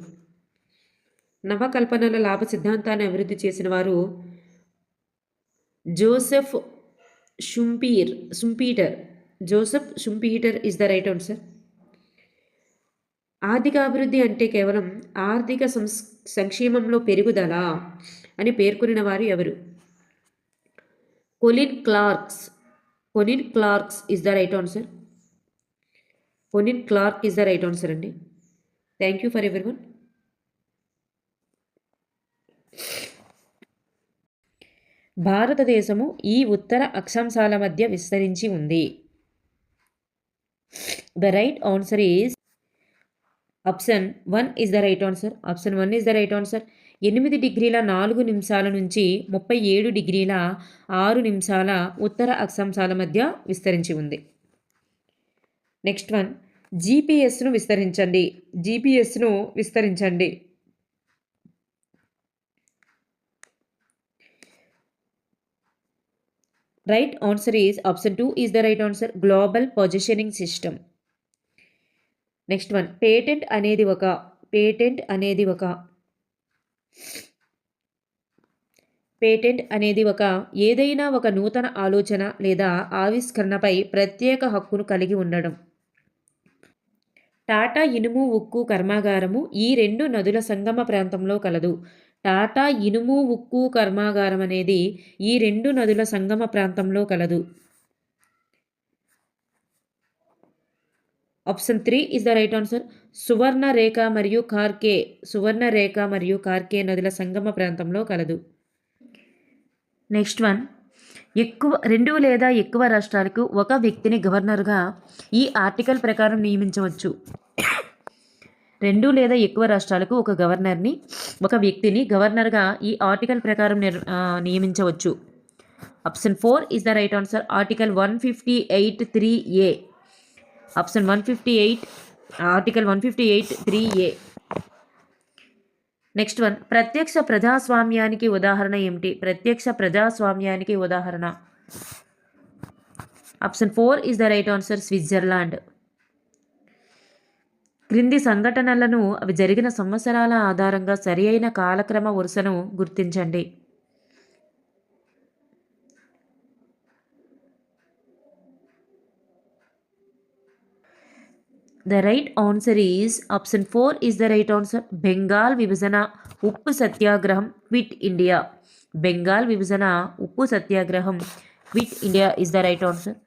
నవకల్పనల లాభ సిద్ధాంతాన్ని అభివృద్ధి చేసిన వారు Joseph Schumpeter. Joseph Schumpeter is the right answer. ఆర్థిక అభివృద్ధి అంటే కేవలం ఆర్థిక సంక్షేమంలో పెరుగుదల అని పేర్కొనిన వారు ఎవరు? Colin Clarks is the right answer. Colin Clark is the right answer అండి. Thank you for everyone. భారతదేశము ఈ ఉత్తర అక్షాంశాల మధ్య విస్తరించి ఉంది. The right answer is option 1 is the right answer. Option 1 is the right answer. 8 డిగ్రీల 4 నిమిషాల నుంచి 37 డిగ్రీల 6 నిమిషాల ఉత్తర అక్షాంశాల మధ్య విస్తరించి ఉంది. నెక్స్ట్ వన్, జీపీఎస్ను విస్తరించండి. Right answer is option 2 is the right answer. Global positioning system. Next one, patent అనేది ఒక ఏదైనా ఒక నూతన ఆలోచన లేదా ఆవిష్కరణపై ప్రత్యేక హక్కును కలిగి ఉండడం. టాటా ఇనుము ఉక్కు కర్మాగారము ఈ 2 నదుల సంగమ ప్రాంతంలో కలదు. టాటా ఇనుము ఉక్కు కర్మాగారం అనేది ఈ 2 నదుల సంగమ ప్రాంతంలో కలదు. Option 3 is the right answer. Subarnarekha మరియు కార్కే నదుల సంగమ ప్రాంతంలో కలదు. నెక్స్ట్ వన్, 2 లేదా ఎక్కువ రాష్ట్రాలకు ఒక వ్యక్తిని గవర్నర్గా ఈ ఆర్టికల్ ప్రకారం నియమించవచ్చు. 2 లేదా ఎక్కువ రాష్ట్రాలకు ఒక వ్యక్తిని గవర్నర్గా ఈ ఆర్టికల్ ప్రకారం నియమించవచ్చు. Option 4 is the right answer. Article 158(3)(a). Option 158, article 158(3)(a). Next one, ప్రత్యక్ష ప్రజాస్వామ్యానికి ఉదాహరణ ఏమిటి? Option 4 is the right answer. Switzerland. క్రింది సంఘటనలను అవి జరిగిన సంవత్సరాల ఆధారంగా సరి అయిన కాలక్రమ వరుసను గుర్తించండి. The right answer is option 4 is the right answer. Bengal విభజన, ఉప్పు సత్యాగ్రహం, quit India. Quit India is the right answer.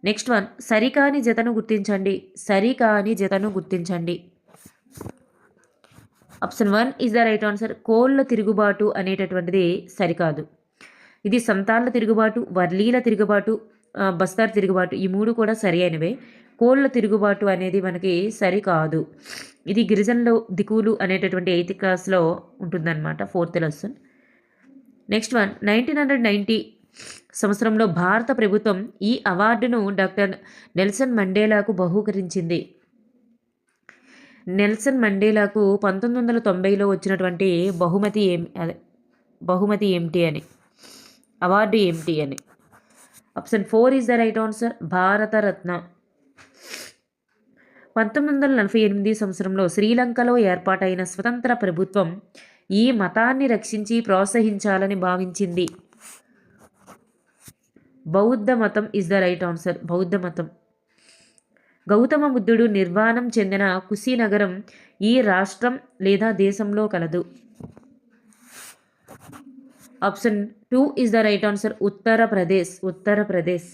Next one, సరికాని జతను గుర్తించండి. Option 1 is the right answer. కోళ్ళ తిరుగుబాటు అనేటటువంటిది సరికాదు. ఇది సంతాళ్ళ తిరుగుబాటు, వర్లీల తిరుగుబాటు, బస్తార్ తిరుగుబాటు ఈ 3 కూడా సరి అయినవే. కోళ్ళ తిరుగుబాటు అనేది మనకి సరికాదు. ఇది గిరిజనులు దిక్కులు అనేటటువంటి 8th క్లాస్లో ఉంటుందన్నమాట, 4th లెసన్. నెక్స్ట్ వన్, 1990 సంవత్సరంలో భారత ప్రభుత్వం ఈ అవార్డును డాక్టర్ నెల్సన్ మండేలాకు బహూకరించింది. నెల్సన్ మండేలాకు 1990లో వచ్చినటువంటి బహుమతి ఏమిటి అని, అవార్డు ఏమిటి అని. Option 4 is the right answer. Bharat Ratna. 1948 సంవత్సరంలో శ్రీలంకలో ఏర్పాటైన స్వతంత్ర ప్రభుత్వం ఈ మతాన్ని రక్షించి ప్రోత్సహించాలని భావించింది. బౌద్ధ మతం ఇస్ ద రైట్ ఆన్సర్. బౌద్ధ మతం. గౌతమ బుద్ధుడు నిర్వాణం చెందిన కుశీనగరం ఈ రాష్ట్రం లేదా దేశంలో కలదు. Option 2 is the right answer. Uttar Pradesh.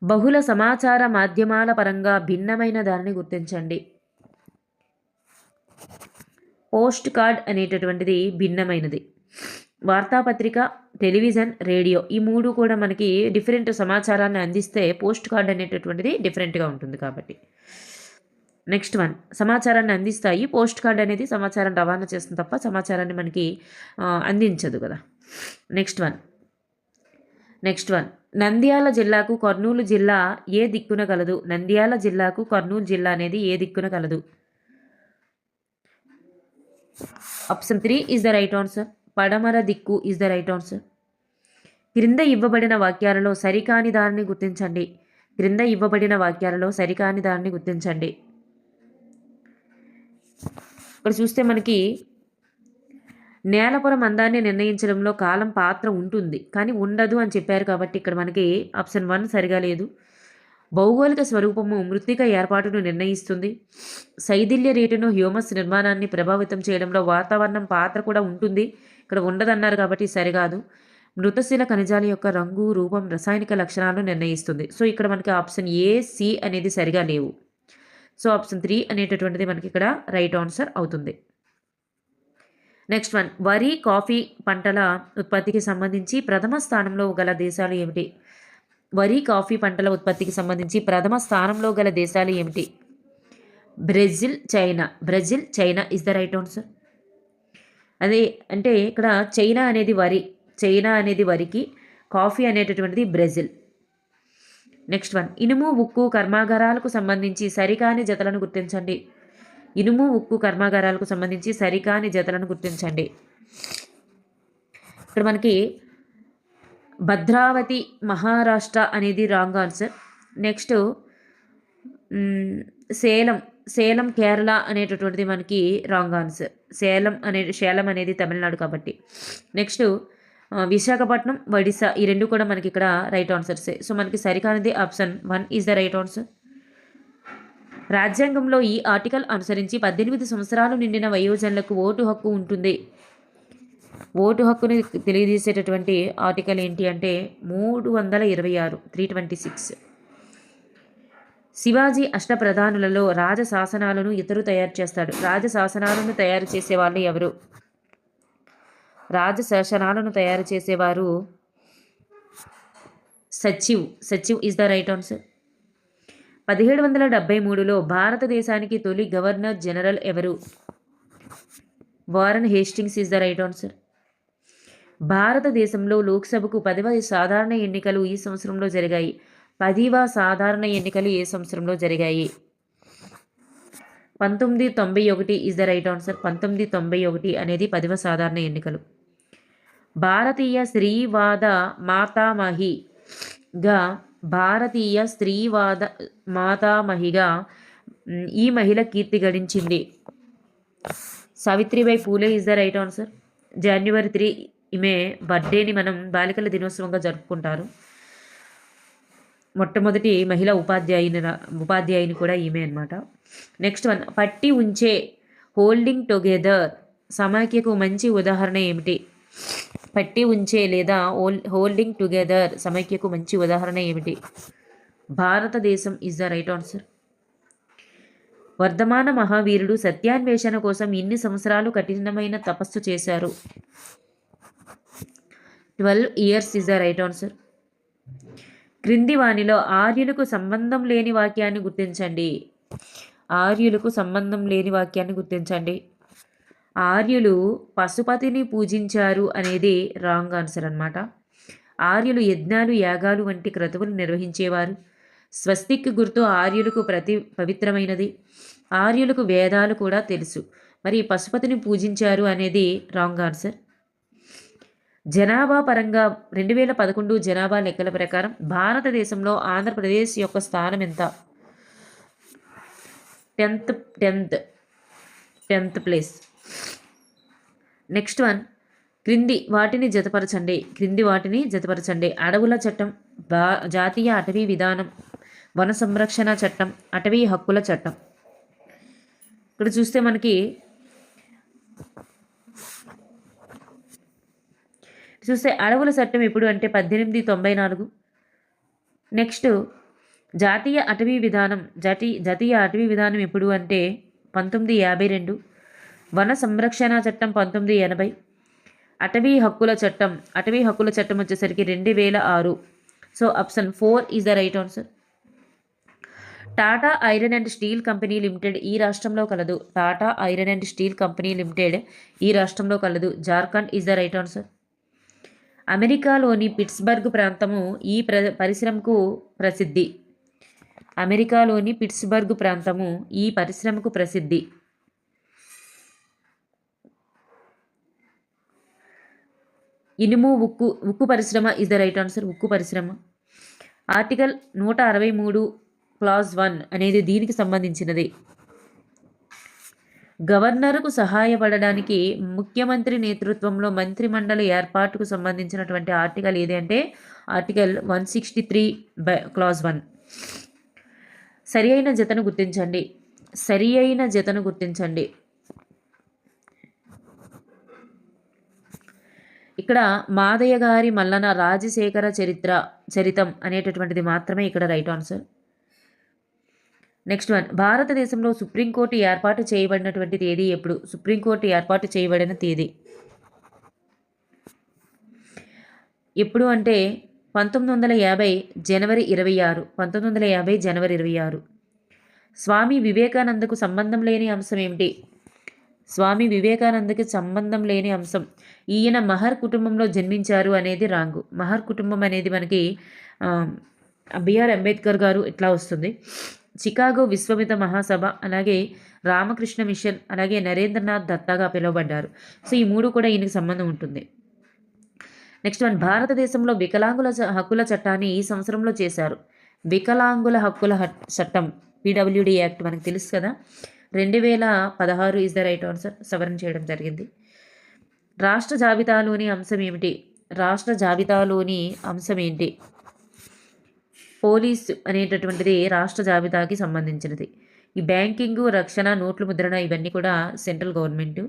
బహుళ సమాచార మాధ్యమాల పరంగా భిన్నమైన దానిని గుర్తించండి. పోస్ట్ కార్డ్ అనేటటువంటిది భిన్నమైనది. వార్తాపత్రిక, టెలివిజన్, రేడియో ఈ 3 కూడా మనకి డిఫరెంట్ సమాచారాన్ని అందిస్తే పోస్ట్ కార్డ్ అనేటటువంటిది డిఫరెంట్గా ఉంటుంది కాబట్టి. నెక్స్ట్ వన్, సమాచారాన్ని అందిస్తాయి. పోస్ట్ కార్డ్ అనేది సమాచారం రవాణా చేస్తుంది తప్ప సమాచారాన్ని మనకి అందించదు కదా. నెక్స్ట్ వన్, నంద్యాల జిల్లాకు కర్నూలు జిల్లా ఏ దిక్కున కలదు? నంద్యాల జిల్లాకు కర్నూలు జిల్లా అనేది ఏ దిక్కున కలదు? Option 3 is the right answer. పడమర దిక్కు ఈజ్ ద రైట్ ఆన్సర్. క్రింద ఇవ్వబడిన వాక్యాలలో సరికాని దానిని గుర్తించండి. క్రింద ఇవ్వబడిన వాక్యాలలో సరికాని దానిని గుర్తించండి. ఇక్కడ చూస్తే మనకి నేలపుర మందాన్ని నిర్ణయించడంలో కాలం పాత్ర ఉంటుంది కానీ ఉండదు అని చెప్పారు కాబట్టి ఇక్కడ మనకి ఆప్షన్ 1 సరిగా లేదు. భౌగోళిక స్వరూపము మృత్తిక ఏర్పాటును నిర్ణయిస్తుంది. శైథిల్య రేటును హ్యూమస్ నిర్మాణాన్ని ప్రభావితం చేయడంలో వాతావరణం పాత్ర కూడా ఉంటుంది, ఇక్కడ ఉండదన్నారు కాబట్టి సరికాదు. మృతశిల ఖనిజాల యొక్క రంగు, రూపం, రసాయనిక లక్షణాలను నిర్ణయిస్తుంది. సో ఇక్కడ మనకి ఆప్షన్ ఏ, సి అనేది సరిగా లేవు. సో ఆప్షన్ 3 అనేటటువంటిది మనకి ఇక్కడ రైట్ ఆన్సర్ అవుతుంది. నెక్స్ట్ వన్, వరి, కాఫీ పంటల ఉత్పత్తికి సంబంధించి ప్రథమ స్థానంలో గల దేశాలు ఏమిటి? వరి, కాఫీ పంటల ఉత్పత్తికి సంబంధించి ప్రథమ స్థానంలో గల దేశాలు ఏమిటి? Brazil, China. Brazil, China is the right answer. అదే అంటే ఇక్కడ చైనా అనేది వరికి, కాఫీ అనేటటువంటిది బ్రెజిల్. నెక్స్ట్ వన్, ఇనుము, ఉక్కు కర్మాగారాలకు సంబంధించి సరికాని జతలను గుర్తించండి. ఇనుము, ఉక్కు కర్మాగారాలకు సంబంధించి సరికాని జతలను గుర్తించండి. ఇక్కడ మనకి భద్రావతి, మహారాష్ట్ర అనేది wrong answer. Next Salem Kerala అనేటటువంటిది మనకి రాంగ్ ఆన్సర్. సేలం అనేది తమిళనాడు కాబట్టి. నెక్స్ట్ విశాఖపట్నం, ఒడిశా ఈ రెండు కూడా మనకి ఇక్కడ రైట్ ఆన్సర్సే. సో మనకి సరికానిది option 1 is the right answer. రాజ్యాంగంలో ఈ ఆర్టికల్ అనుసరించి 18 సంవత్సరాలు నిండిన వయోజనులకు ఓటు హక్కు ఉంటుంది. ఓటు హక్కుని తెలియజేసేటటువంటి ఆర్టికల్ ఏంటి అంటే 326, 326. శివాజీ అష్టప్రధానులలో రాజశాసనాలను ఇతరు తయారు చేస్తాడు. రాజశాసనాలను తయారు చేసేవాళ్ళు ఎవరు? రాజశాసనాలను తయారు చేసేవారు సచివ్ ఈజ్ ద రైట్ ఆన్సర్. 1773లో భారతదేశానికి తొలి గవర్నర్ జనరల్ ఎవరు? Warren Hastings is the right answer. భారతదేశంలో లోక్సభకు 10వ సాధారణ ఎన్నికలు ఈ సంవత్సరంలో జరిగాయి. 10వ సాధారణ ఎన్నికలు ఏ సంవత్సరంలో జరిగాయి? 1991 ఈజ్ ద రైట్ ఆన్సర్. 1991 అనేది 10వ సాధారణ ఎన్నికలు. భారతీయ స్త్రీవాద మాతామహిగా ఈ మహిళ కీర్తి గడించింది. Savitribai Phule is the right answer. January 3 ఈమె బర్త్డేని మనం బాలికల దినోత్సవంగా జరుపుకుంటారు. మొట్టమొదటి మహిళా ఉపాధ్యాయుని కూడా ఈమె అనమాట. నెక్స్ట్ వన్, పట్టి ఉంచే, హోల్డింగ్ టుగెదర్ సమాఖ్యకు మంచి ఉదాహరణ ఏమిటి? పట్టి ఉంచే లేదా హోల్డింగ్ టుగెదర్ సమైక్యకు మంచి ఉదాహరణ ఏమిటి? భారతదేశం ఈజ్ ద రైట్ ఆన్సర్. వర్ధమాన మహావీరుడు సత్యాన్వేషణ కోసం ఎన్ని సంవత్సరాలు కఠినమైన తపస్సు చేశారు? 12 years is the right answer. క్రింది వానిలో ఆర్యులకు సంబంధం లేని వాక్యాన్ని గుర్తించండి. ఆర్యులకు సంబంధం లేని వాక్యాన్ని గుర్తించండి. ఆర్యులు పశుపతిని పూజించారు అనేది రాంగ్ ఆన్సర్ అనమాట. ఆర్యులు యజ్ఞాలు, యాగాలు వంటి క్రతువులు నిర్వహించేవారు. స్వస్తిక్ గుర్తు ఆర్యులకు పవిత్రమైనది. ఆర్యులకు వేదాలు కూడా తెలుసు. మరి పశుపతిని పూజించారు అనేది రాంగ్ ఆన్సర్. జనాభా పరంగా 2011 జనాభా లెక్కల ప్రకారం భారతదేశంలో ఆంధ్రప్రదేశ్ యొక్క స్థానం ఎంత? 10th place. నెక్స్ట్ వన్, క్రింది వాటిని జతపరచండి. అడవుల చట్టం, జాతీయ అటవీ విధానం, వన సంరక్షణ చట్టం, అటవీ హక్కుల చట్టం. ఇక్కడ చూస్తే మనకి అడవుల చట్టం ఎప్పుడు అంటే 1894. నెక్స్ట్ జాతీయ అటవీ విధానం ఎప్పుడు అంటే 1952. వన సంరక్షణ చట్టం 1980. అటవీ హక్కుల చట్టం వచ్చేసరికి 2006. So option 4 is the right answer. Tata iron and steel company limited ఈ రాష్ట్రంలో కలదు. Tata iron and steel company limited ఈ రాష్ట్రంలో కలదు. Jharkhand is the right answer. అమెరికాలోని పిట్స్బర్గ్ ప్రాంతము ఈ పరిశ్రమకు ప్రసిద్ధి. అమెరికాలోని పిట్స్బర్గ్ ప్రాంతము ఈ పరిశ్రమకు ప్రసిద్ధి. ఇనుము ఉక్కు పరిశ్రమ ఇస్ ద రైట్ ఆన్సర్. ఉక్కు పరిశ్రమ. ఆర్టికల్ 163 క్లాజ్ 1 అనేది దీనికి సంబంధించినది. గవర్నర్కు సహాయపడడానికి ముఖ్యమంత్రి నేతృత్వంలో మంత్రిమండలి ఏర్పాటుకు సంబంధించినటువంటి ఆర్టికల్ ఏది అంటే ఆర్టికల్ 163 క్లాజ్ 1. సరి అయిన జతను గుర్తించండి. సరి అయిన జతను గుర్తించండి. ఇక్కడ మాదయ్య గారి మల్లన రాజశేఖర చరితం అనేటటువంటిది మాత్రమే ఇక్కడ రైట్ ఆన్సర్. నెక్స్ట్ వన్, భారతదేశంలో సుప్రీంకోర్టు ఏర్పాటు చేయబడినటువంటి తేదీ ఎప్పుడు? సుప్రీంకోర్టు ఏర్పాటు చేయబడిన తేదీ ఎప్పుడు అంటే 1950 జనవరి 26. 1950 జనవరి 26. స్వామి వివేకానందకు సంబంధం లేని అంశం ఏమిటి? స్వామి వివేకానందకి సంబంధం లేని అంశం, ఈయన మహర్ కుటుంబంలో జన్మించారు అనేది రాంగు. మహర్ కుటుంబం అనేది మనకి బిఆర్ అంబేద్కర్ గారు ఇట్లా వస్తుంది. చికాగో విశ్వమిత మహాసభ, అలాగే రామకృష్ణ మిషన్, అలాగే నరేంద్రనాథ్ దత్తాగా పిలువబడ్డారు. సో ఈ మూడు కూడా ఈయనకి సంబంధం ఉంటుంది. నెక్స్ట్ వన్, భారతదేశంలో వికలాంగుల హక్కుల చట్టాన్ని ఈ సంవత్సరంలో చేశారు. వికలాంగుల హక్కుల చట్టం పిడబ్ల్యూడి యాక్ట్ మనకు తెలుసు కదా, 2016 ఇస్ ద రైట్ ఆన్సర్. సవరణ చేయడం జరిగింది. రాష్ట్ర జాబితాలోని అంశం ఏమిటి? రాష్ట్ర జాబితాలోని అంశం ఏంటి? పోలీసు అనేటటువంటిది రాష్ట్ర జాబితాకి సంబంధించినది. ఈ బ్యాంకింగు, రక్షణ, నోట్ల ముద్రణ ఇవన్నీ కూడా సెంట్రల్ గవర్నమెంట్.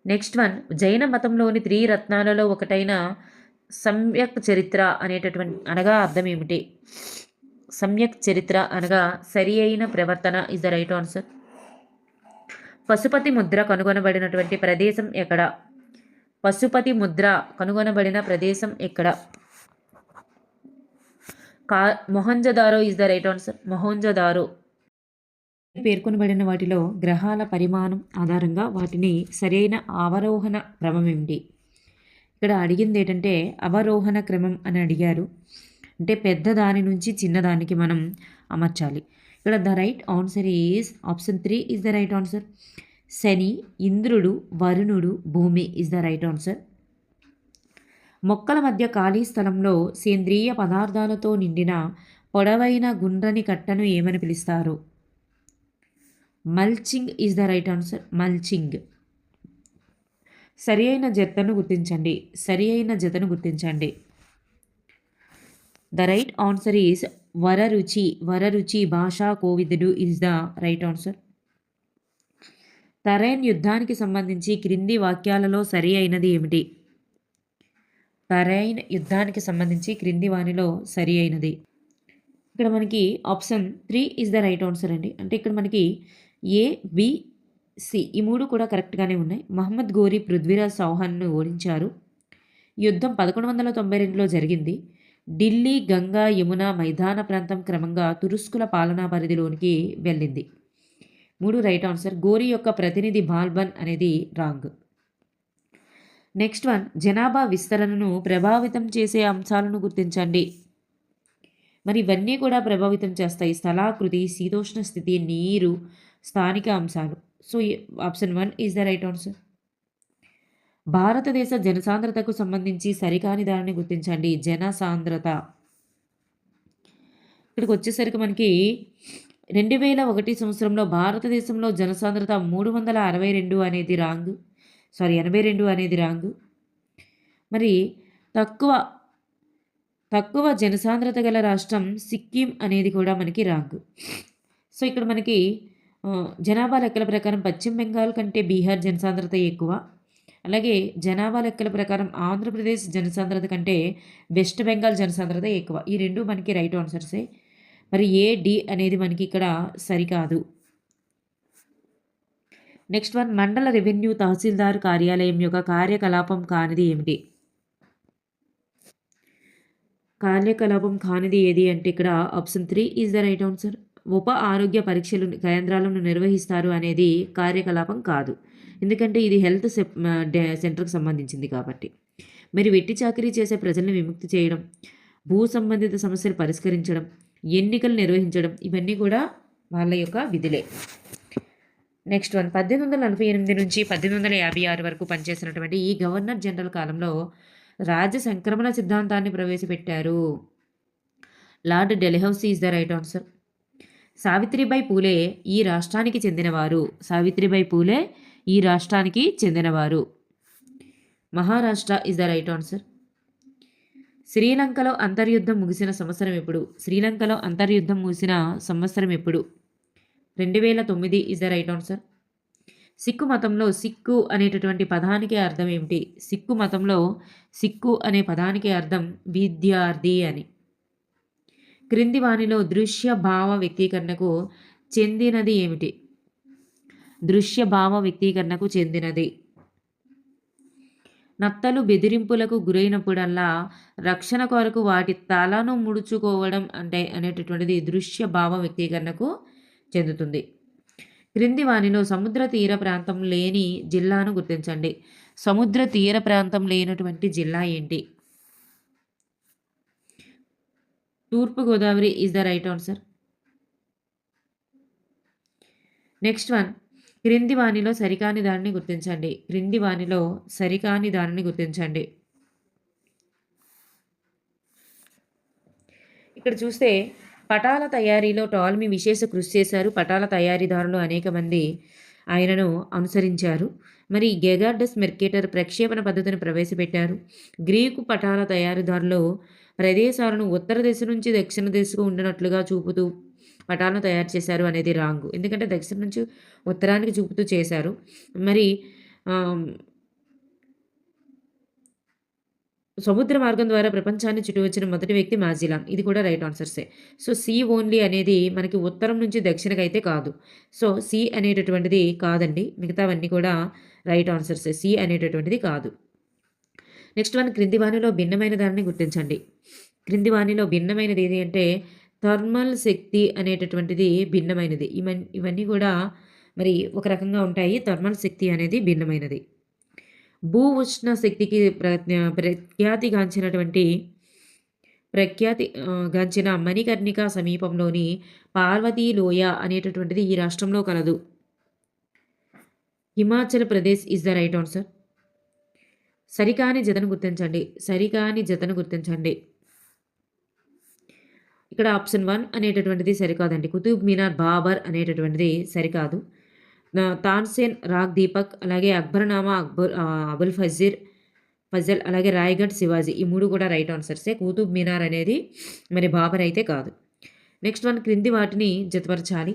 నెక్స్ట్ వన్, జైన మతంలోని 3 రత్నాలలో ఒకటైన సమ్యక్ చరిత్ర అనేటటువంటి అనగా అర్థం ఏమిటి? సమ్యక్ చరిత్ర అనగా సరి అయిన ప్రవర్తన is the right answer. Pashupati ముద్ర కనుగొనబడినటువంటి ప్రదేశం ఎక్కడ? పశుపతి ముద్ర కనుగొనబడిన ప్రదేశం ఎక్కడ? Mohenjodaro is the right answer. Mohenjodaro. పేర్కొనబడిన వాటిలో గ్రహాల పరిమాణం ఆధారంగా వాటిని సరైన అవరోహణ క్రమం ఏమిటి? ఇక్కడ అడిగింది ఏంటంటే అవరోహణ క్రమం అని అడిగారు. అంటే పెద్ద దాని నుంచి చిన్నదానికి మనం అమర్చాలి. ఇక్కడ the right answer is option 3 is the right answer. శని, ఇంద్రుడు, వరుణుడు, భూమి ఈజ్ ద రైట్ ఆన్సర్. మొక్కల మధ్య ఖాళీ స్థలంలో సేంద్రియ పదార్థాలతో నిండిన పొడవైన గుండ్రని కట్టను ఏమని పిలుస్తారు? Mulching is the right answer. Mulching. సరి అయిన జతను గుర్తించండి. సరి అయిన జతను గుర్తించండి. The right answer is Vararuchi. Vararuchi భాషా కోవిదుడు is the right answer. Tarain యుద్ధానికి సంబంధించి క్రింది వాక్యాలలో సరి అయినది ఏమిటి? తరైన్ యుద్ధానికి సంబంధించి క్రింది వానిలో సరి అయినది. ఇక్కడ మనకి option 3 is the right answer అండి. అంటే ఇక్కడ మనకి ఏ, బి, సి ఈ మూడు కూడా కరెక్ట్గానే ఉన్నాయి. మహమ్మద్ ఘోరీ పృథ్వీరాజ్ చౌహాన్ను ఓడించారు. యుద్ధం 1192లో జరిగింది. ఢిల్లీ, గంగా, యమున మైదాన ప్రాంతం క్రమంగా తురుస్కుల పాలనా పరిధిలోనికి వెళ్ళింది. 3 రైట్ ఆన్సర్. ఘోరీ యొక్క ప్రతినిధి బాల్బన్ అనేది రాంగ్. నెక్స్ట్ వన్, జనాభా విస్తరణను ప్రభావితం చేసే అంశాలను గుర్తించండి. మరి ఇవన్నీ కూడా ప్రభావితం చేస్తాయి. స్థలాకృతి, శీతోష్ణ స్థితి, నీరు, స్థానిక అంశాలు. So option 1 is the right answer. భారతదేశ జనసాంద్రతకు సంబంధించి సరికాని దానిని గుర్తించండి. జనసాంద్రత ఇక్కడికి వచ్చేసరికి మనకి 2001 సంవత్సరంలో భారతదేశంలో జనసాంద్రత 362 అనేది రాంగ్. 82 అనేది రాంగ్. మరి తక్కువ జనసాంద్రత గల రాష్ట్రం సిక్కిం అనేది కూడా మనకి రాంగ్. సో ఇక్కడ మనకి జనాభా లెక్కల ప్రకారం పశ్చిమ బెంగాల్ కంటే బీహార్ జనసాంద్రత ఎక్కువ. అలాగే జనాభా లెక్కల ప్రకారం ఆంధ్రప్రదేశ్ జనసాంద్రత కంటే వెస్ట్ బెంగాల్ జనసాంద్రత ఎక్కువ. ఈ రెండు మనకి రైట్ ఆన్సర్సే. మరి ఏ, డి అనేది మనకి ఇక్కడ సరికాదు. నెక్స్ట్ వన్, మండల రెవెన్యూ తహసీల్దార్ కార్యాలయం యొక్క కార్యకలాపం కానిది ఏమిటి? కార్యకలాపం కానిది ఏది అంటే ఇక్కడ option 3 is the right answer. ఉప ఆరోగ్య పరీక్షలు కేంద్రాలను నిర్వహిస్తారు అనేది కార్యకలాపం కాదు, ఎందుకంటే ఇది హెల్త్ సెంటర్కి సంబంధించింది కాబట్టి. మరి వెట్టి చాకిరీ చేసే ప్రజల్ని విముక్తి చేయడం, భూ సంబంధిత సమస్యలు పరిష్కరించడం, ఎన్నికలు నిర్వహించడం, ఇవన్నీ కూడా వాళ్ళ యొక్క విధులే. నెక్స్ట్ వన్, 1848 నుంచి 1856 వరకు పనిచేసినటువంటి ఈ గవర్నర్ జనరల్ కాలంలో రాజ్య సంక్రమణ సిద్ధాంతాన్ని ప్రవేశపెట్టారు. Lord Dalhousie is the right answer. Savitribai Phule ఈ రాష్ట్రానికి చెందినవారు. సావిత్రిబాయి పూలే ఈ రాష్ట్రానికి చెందినవారు. Maharashtra is the right answer. శ్రీలంకలో అంతర్యుద్ధం ముగిసిన సంవత్సరం ఎప్పుడు? శ్రీలంకలో అంతర్యుద్ధం ముగిసిన సంవత్సరం ఎప్పుడు? 2009 is the right answer. Sikh మతంలో సిక్కు అనేటటువంటి పదానికి అర్థం ఏమిటి? సిక్కు మతంలో సిక్కు అనే పదానికి అర్థం విద్యార్థి అని. క్రింది వానిలో దృశ్య భావ వ్యక్తీకరణకు చెందినది ఏమిటి? దృశ్య భావ వ్యక్తీకరణకు చెందినది. నత్తలు బెదిరింపులకు గురైనప్పుడల్లా రక్షణ కొరకు వాటి తలను ముడుచుకోవడం అనేటటువంటిది దృశ్య భావ వ్యక్తీకరణకు చెందుతుంది. క్రింది వానిలో సముద్ర తీర ప్రాంతం లేని జిల్లాను గుర్తించండి. సముద్ర తీర ప్రాంతం లేనటువంటి జిల్లా ఏంటి? Thurpu Godavari is the right answer. Next one, క్రింది వానిలో సరికాని దానిని గుర్తించండి. క్రింది వానిలో సరికాని దానిని గుర్తించండి. ఇక్కడ చూస్తే పటాల తయారీలో టాల్మీ విశేష కృషి చేశారు. పటాల తయారీదారులు అనేక మంది ఆయనను అనుసరించారు. మరి గెగార్డస్ మెర్కేటర్ ప్రక్షేపణ పద్ధతిని ప్రవేశపెట్టారు. గ్రీకు పటాల తయారీదారులు ప్రదేశాలను ఉత్తర దిశ నుంచి దక్షిణ దిశకు ఉండినట్లుగా చూపుతూ పటాలను తయారు చేశారు అనేది రాంగ్. ఎందుకంటే దక్షిణ నుంచి ఉత్తరానికి చూపుతూ చేశారు. మరి సముద్ర మార్గం ద్వారా ప్రపంచాన్ని చుట్టువచ్చిన మొదటి వ్యక్తి మాజిలాన్. ఇది కూడా రైట్ ఆన్సర్సే. సో సి ఓన్లీ అనేది మనకి ఉత్తరం నుంచి దక్షిణకి అయితే కాదు. సో సి అనేటటువంటిది కాదండి. మిగతావన్నీ కూడా రైట్ ఆన్సర్సే. సి అనేటటువంటిది కాదు. నెక్స్ట్ వన్, క్రింది వానిలో భిన్నమైన దానిని గుర్తించండి. క్రింది వానిలో భిన్నమైనది ఏది అంటే థర్మల్ శక్తి అనేటటువంటిది భిన్నమైనది. ఇవన్నీ కూడా మరి ఒక రకంగా ఉంటాయి. థర్మల్ శక్తి అనేది భిన్నమైనది. భూ ఉష్ణ శక్తికి ప్రఖ్యాతిగాంచిన మణికర్ణిక సమీపంలోని పార్వతీ లోయ అనేటటువంటిది ఈ రాష్ట్రంలో కలదు. Himachal Pradesh is the right answer. సరికాని జతను గుర్తించండి. సరికాని జతను గుర్తించండి. ఇక్కడ ఆప్షన్ 1 అనేటటువంటిది సరికాదండి. కుతుబ్ మినార్ బాబర్ అనేటటువంటిది సరికాదు. తాన్సేన్ రాగ్ దీపక్, అలాగే అక్బర్నామా అబుల్ ఫజల్, అలాగే రాయ్గఢ్ శివాజీ, ఈ 3 కూడా రైట్ ఆన్సర్సే. కుతుబ్ మినార్ అనేది మరి బాబర్ అయితే కాదు. నెక్స్ట్ వన్, క్రింది వాటిని జతపరచాలి.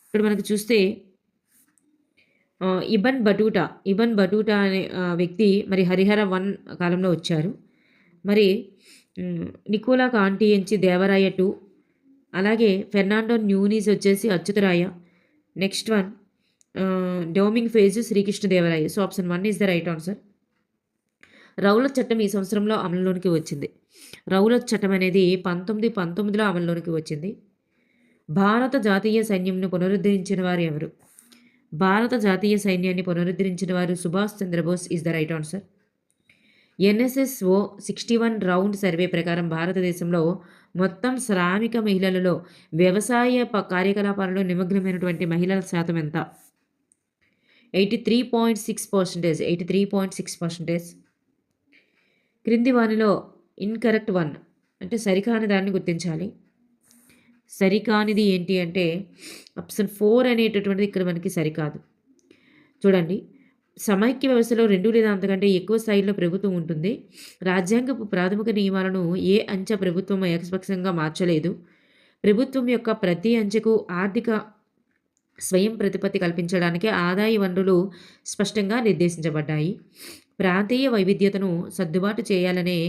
ఇక్కడ మనకు చూస్తే ఇబన్ బటూటా అనే వ్యక్తి మరి హరిహర 1 కాలంలో వచ్చారు. మరి నికోలా కాంటియంచి దేవరాయ 2, అలాగే ఫెర్నాండో న్యూనీస్ వచ్చేసి Achyutaraya. Next one Domingo Paes Srikrishnadevaraya. So option 1 is the right answer. Rowlatt చట్టం ఈ సంవత్సరంలో అమలులోనికి వచ్చింది. రౌలత్ చట్టం అనేది 1919లో అమలులోనికి వచ్చింది. భారత జాతీయ సైన్యంను పునరుద్ధరించిన వారు ఎవరు? భారత జాతీయ సైన్యాన్ని పునరుద్ధరించిన వారు Subhash Chandra Bose is the right answer. NSSO 61 round survey ప్రకారం భారతదేశంలో మొత్తం శ్రామిక మహిళలలో వ్యవసాయ కార్యకలాపాలలో నిమగ్నమైనటువంటి మహిళల శాతం ఎంత? 83.6%. 83.6%. క్రింది వానిలో ఇన్కరెక్ట్ 1 అంటే సరికాని దాన్ని గుర్తించాలి. సరికానిది ఏంటి అంటే ఆప్షన్ 4 అనేటటువంటిది ఇక్కడ మనకి సరికాదు. చూడండి, సమైక్య వ్యవస్థలో 2 లేదా అంతకంటే ఎక్కువ స్థాయిలో ప్రభుత్వం ఉంటుంది. రాజ్యాంగపు ప్రాథమిక నియమాలను ఏ అంచె ప్రభుత్వం ఏకపక్షంగా మార్చలేదు. ప్రభుత్వం యొక్క ప్రతి అంచెకు ఆర్థిక స్వయం ప్రతిపత్తి కల్పించడానికి ఆదాయ వనరులు స్పష్టంగా నిర్దేశించబడ్డాయి. ప్రాంతీయ వైవిధ్యతను సర్దుబాటు చేయాలనే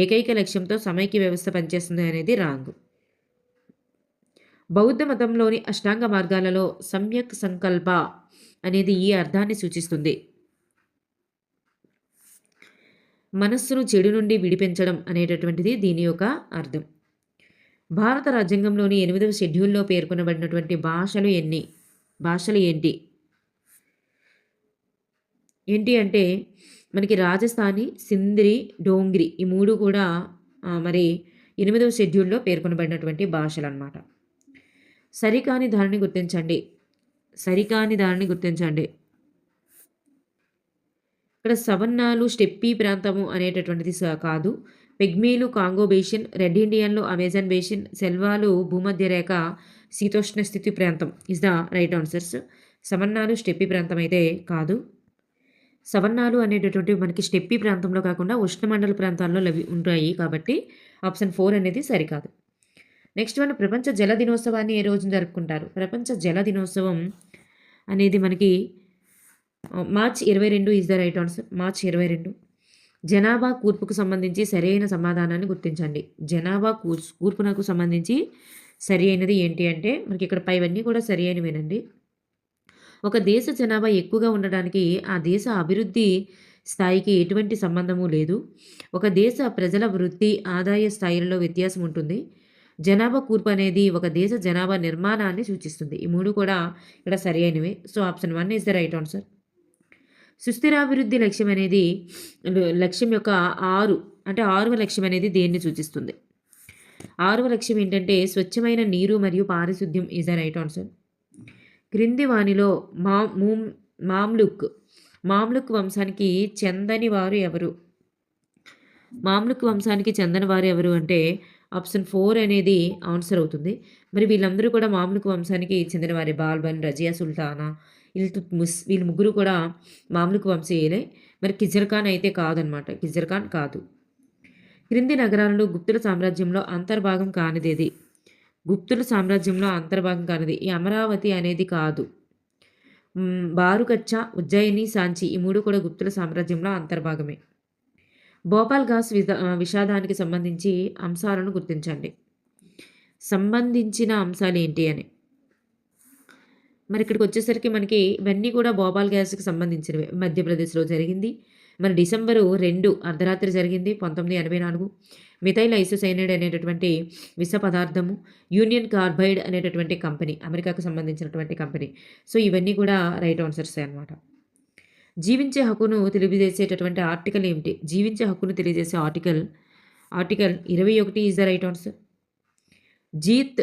ఏకైక లక్ష్యంతో సమైక్య వ్యవస్థ పనిచేస్తుంది అనేది రాంగ్. బౌద్ధ మతంలోని అష్టాంగ మార్గాలలో సమ్యక్ సంకల్ప అనేది ఈ అర్థాన్ని సూచిస్తుంది. మనస్సును చెడు నుండి విడిపించడం అనేటటువంటిది దీని యొక్క అర్థం. భారత రాజ్యాంగంలోని 8వ షెడ్యూల్లో పేర్కొనబడినటువంటి భాషలు ఏంటి? ఏంటి అంటే మనకి రాజస్థానీ, సింధ్రీ, డోంగ్రీ ఈ 3 కూడా మరి 8వ షెడ్యూల్‌లో పేర్కొనబడినటువంటి భాషలనమాట. సరికాని దానిని గుర్తించండి. సరికాని దానిని గుర్తించండి. ఇక్కడ సవర్ణాలు, స్టెప్పీ ప్రాంతము అనేటటువంటిది కాదు. పెగ్మీలు కాంగో బేసిన్, రెడ్ ఇండియన్లు అమెజాన్ బేసిన్, సెల్వాలు భూమధ్య రేఖ శీతోష్ణ స్థితి ప్రాంతం ఇస్ ద రైట్ ఆన్సర్స్. సవర్ణాలు స్టెప్పీ ప్రాంతం అయితే కాదు. సవర్ణాలు అనేటటువంటివి మనకి స్టెప్పీ ప్రాంతంలో కాకుండా ఉష్ణమండల ప్రాంతాల్లో ఉంటాయి కాబట్టి ఆప్షన్ 4 అనేది సరికాదు. నెక్స్ట్ వన్, ప్రపంచ జల దినోత్సవాన్ని ఏ రోజున జరుపుకుంటారు? ప్రపంచ జల దినోత్సవం అనేది మనకి March 22 is the right answer. March 22. జనాభా కూర్పుకు సంబంధించి సరైన సమాధానాన్ని గుర్తించండి. జనాభా కూర్పునకు సంబంధించి సరి అయినది ఏంటి అంటే మనకి ఇక్కడ పైవన్నీ కూడా సరి అయినవేనండి. ఒక దేశ జనాభా ఎక్కువగా ఉండడానికి ఆ దేశ అభివృద్ధి స్థాయికి ఎటువంటి సంబంధము లేదు. ఒక దేశ ప్రజల వృద్ధి ఆదాయ స్థాయిలలో వ్యత్యాసం ఉంటుంది. జనాభా కూర్పు అనేది ఒక దేశ జనాభా నిర్మాణాన్ని సూచిస్తుంది. ఈ 3 కూడా ఇక్కడ సరి అయినవే. So option 1 is the right answer. సుస్థిరాభివృద్ధి లక్ష్యం అనేది లక్ష్యం యొక్క 6వ లక్ష్యం అనేది దేన్ని సూచిస్తుంది? 6వ లక్ష్యం ఏంటంటే స్వచ్ఛమైన నీరు మరియు పారిశుద్ధ్యం ఈజ్ ద రైట్ ఆన్సర్. క్రింది వానిలో మామ్లుక్ వంశానికి చెందని వారు ఎవరు? మామ్లుక్ వంశానికి చెందని వారు ఎవరు అంటే ఆప్షన్ 4 అనేది ఆన్సర్ అవుతుంది. మరి వీళ్ళందరూ కూడా మామ్లుక్ వంశానికి చెందిన వారే. బాల్బన్, రజియా సుల్తానా, ఇల్తుత్మిష్ వీళ్ళు ముగ్గురు కూడా మామ్లుక్ వంశీయులే. మరి కిజర్ ఖాన్ అయితే కాదనమాట. కిజర్ ఖాన్ కాదు. క్రింది నగరాలలో గుప్తుల సామ్రాజ్యంలో అంతర్భాగం కానిదేది? గుప్తుల సామ్రాజ్యంలో అంతర్భాగం కానిది ఈ అమరావతి అనేది కాదు. బారుకచ్చ, ఉజ్జయిని, సాంచి ఈ 3 కూడా గుప్తుల సామ్రాజ్యంలో అంతర్భాగమే. భోపాల్ గాస్ విషాదానికి సంబంధించి అంశాలను గుర్తించండి. సంబంధించిన అంశాలు ఏంటి అని మరి ఇక్కడికి వచ్చేసరికి మనకి ఇవన్నీ కూడా భోపాల్ గ్యాస్కి సంబంధించినవి. మధ్యప్రదేశ్లో జరిగింది. మరి డిసెంబరు 2 అర్ధరాత్రి జరిగింది 1984. మిథైల్ ఐసోసైనైడ్ అనేటటువంటి విష పదార్థము, యూనియన్ కార్బైడ్ అనేటటువంటి కంపెనీ, అమెరికాకు సంబంధించినటువంటి కంపెనీ. సో ఇవన్నీ కూడా రైట్ ఆన్సర్స్ అనమాట. జీవించే హక్కును తెలియజేసేటటువంటి ఆర్టికల్ ఏమిటి? జీవించే హక్కును తెలియజేసే article 21 is the right answer. Jeet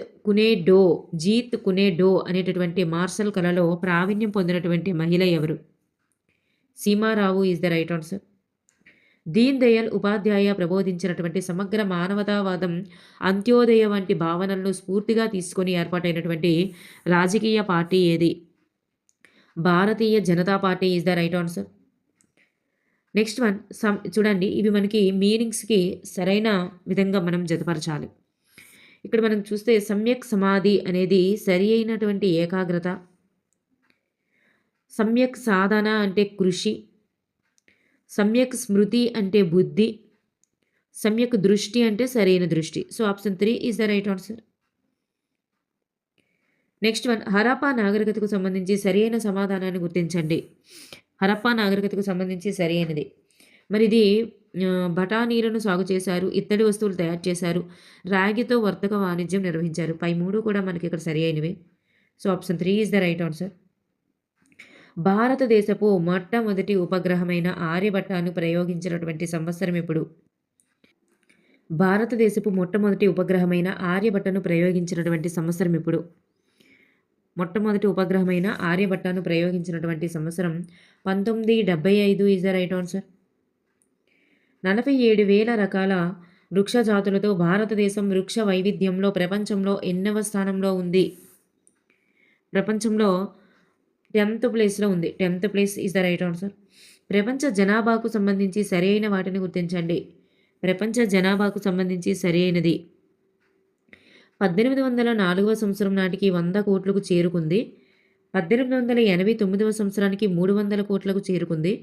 kune do అనేటటువంటి మార్షల్ కళలో ప్రావీణ్యం పొందినటువంటి మహిళ ఎవరు? Seema Rao is the right answer. Deen Dayal Upadhyaya ప్రబోధించినటువంటి సమగ్ర మానవతావాదం, అంత్యోదయ వంటి భావనలను స్ఫూర్తిగా తీసుకొని ఏర్పాటైనటువంటి రాజకీయ పార్టీ ఏది? Bharatiya Janata party is the right answer. Next one, చూడండి ఇవి మనకి మీనింగ్స్కి సరైన విధంగా మనం జతపరచాలి. ఇక్కడ మనం చూస్తే సమ్యక్ సమాధి అనేది సరి అయినటువంటి ఏకాగ్రత, సమ్యక్ సాధన అంటే కృషి, సమ్యక్ స్మృతి అంటే బుద్ధి, సమ్యక్ దృష్టి అంటే సరైన దృష్టి. So option 3 is the right answer. Next one, Harappa నాగరికతకు సంబంధించి సరైన సమాధానాన్ని గుర్తించండి. హరప్పా నాగరికతకు సంబంధించి సరి అయినది మరి ఇది బఠానీలను సాగు చేశారు, ఇత్తడి వస్తువులు తయారు చేశారు, రాగితో వర్తక వాణిజ్యం నిర్వహించారు. పై 3 కూడా మనకి ఇక్కడ సరి అయినవి. So option 3 is the right answer. భారతదేశపు మొట్టమొదటి ఉపగ్రహమైన ఆర్యభట్టను ప్రయోగించినటువంటి సంవత్సరం ఎప్పుడు? భారతదేశపు మొట్టమొదటి ఉపగ్రహమైన ఆర్యభట్టను ప్రయోగించినటువంటి సంవత్సరం ఎప్పుడు? మొట్టమొదటి ఉపగ్రహమైన ఆర్యభట్టను ప్రయోగించినటువంటి సంవత్సరం 1975 ఈజ్ ద రైట్ ఆన్సర్. 47,000 రకాల వృక్ష జాతులతో భారతదేశం వృక్ష వైవిధ్యంలో ప్రపంచంలో ఎన్నవ స్థానంలో ఉంది? ప్రపంచంలో 10th ప్లేస్లో ఉంది. 10th place is the right answer. ప్రపంచ జనాభాకు సంబంధించి సరి అయిన వాటిని గుర్తించండి. ప్రపంచ జనాభాకు సంబంధించి సరి అయినది 1804వ సంవత్సరం నాటికి 100 కోట్లకు చేరుకుంది. 1889వ సంవత్సరానికి 300 కోట్లకు చేరుకుంది.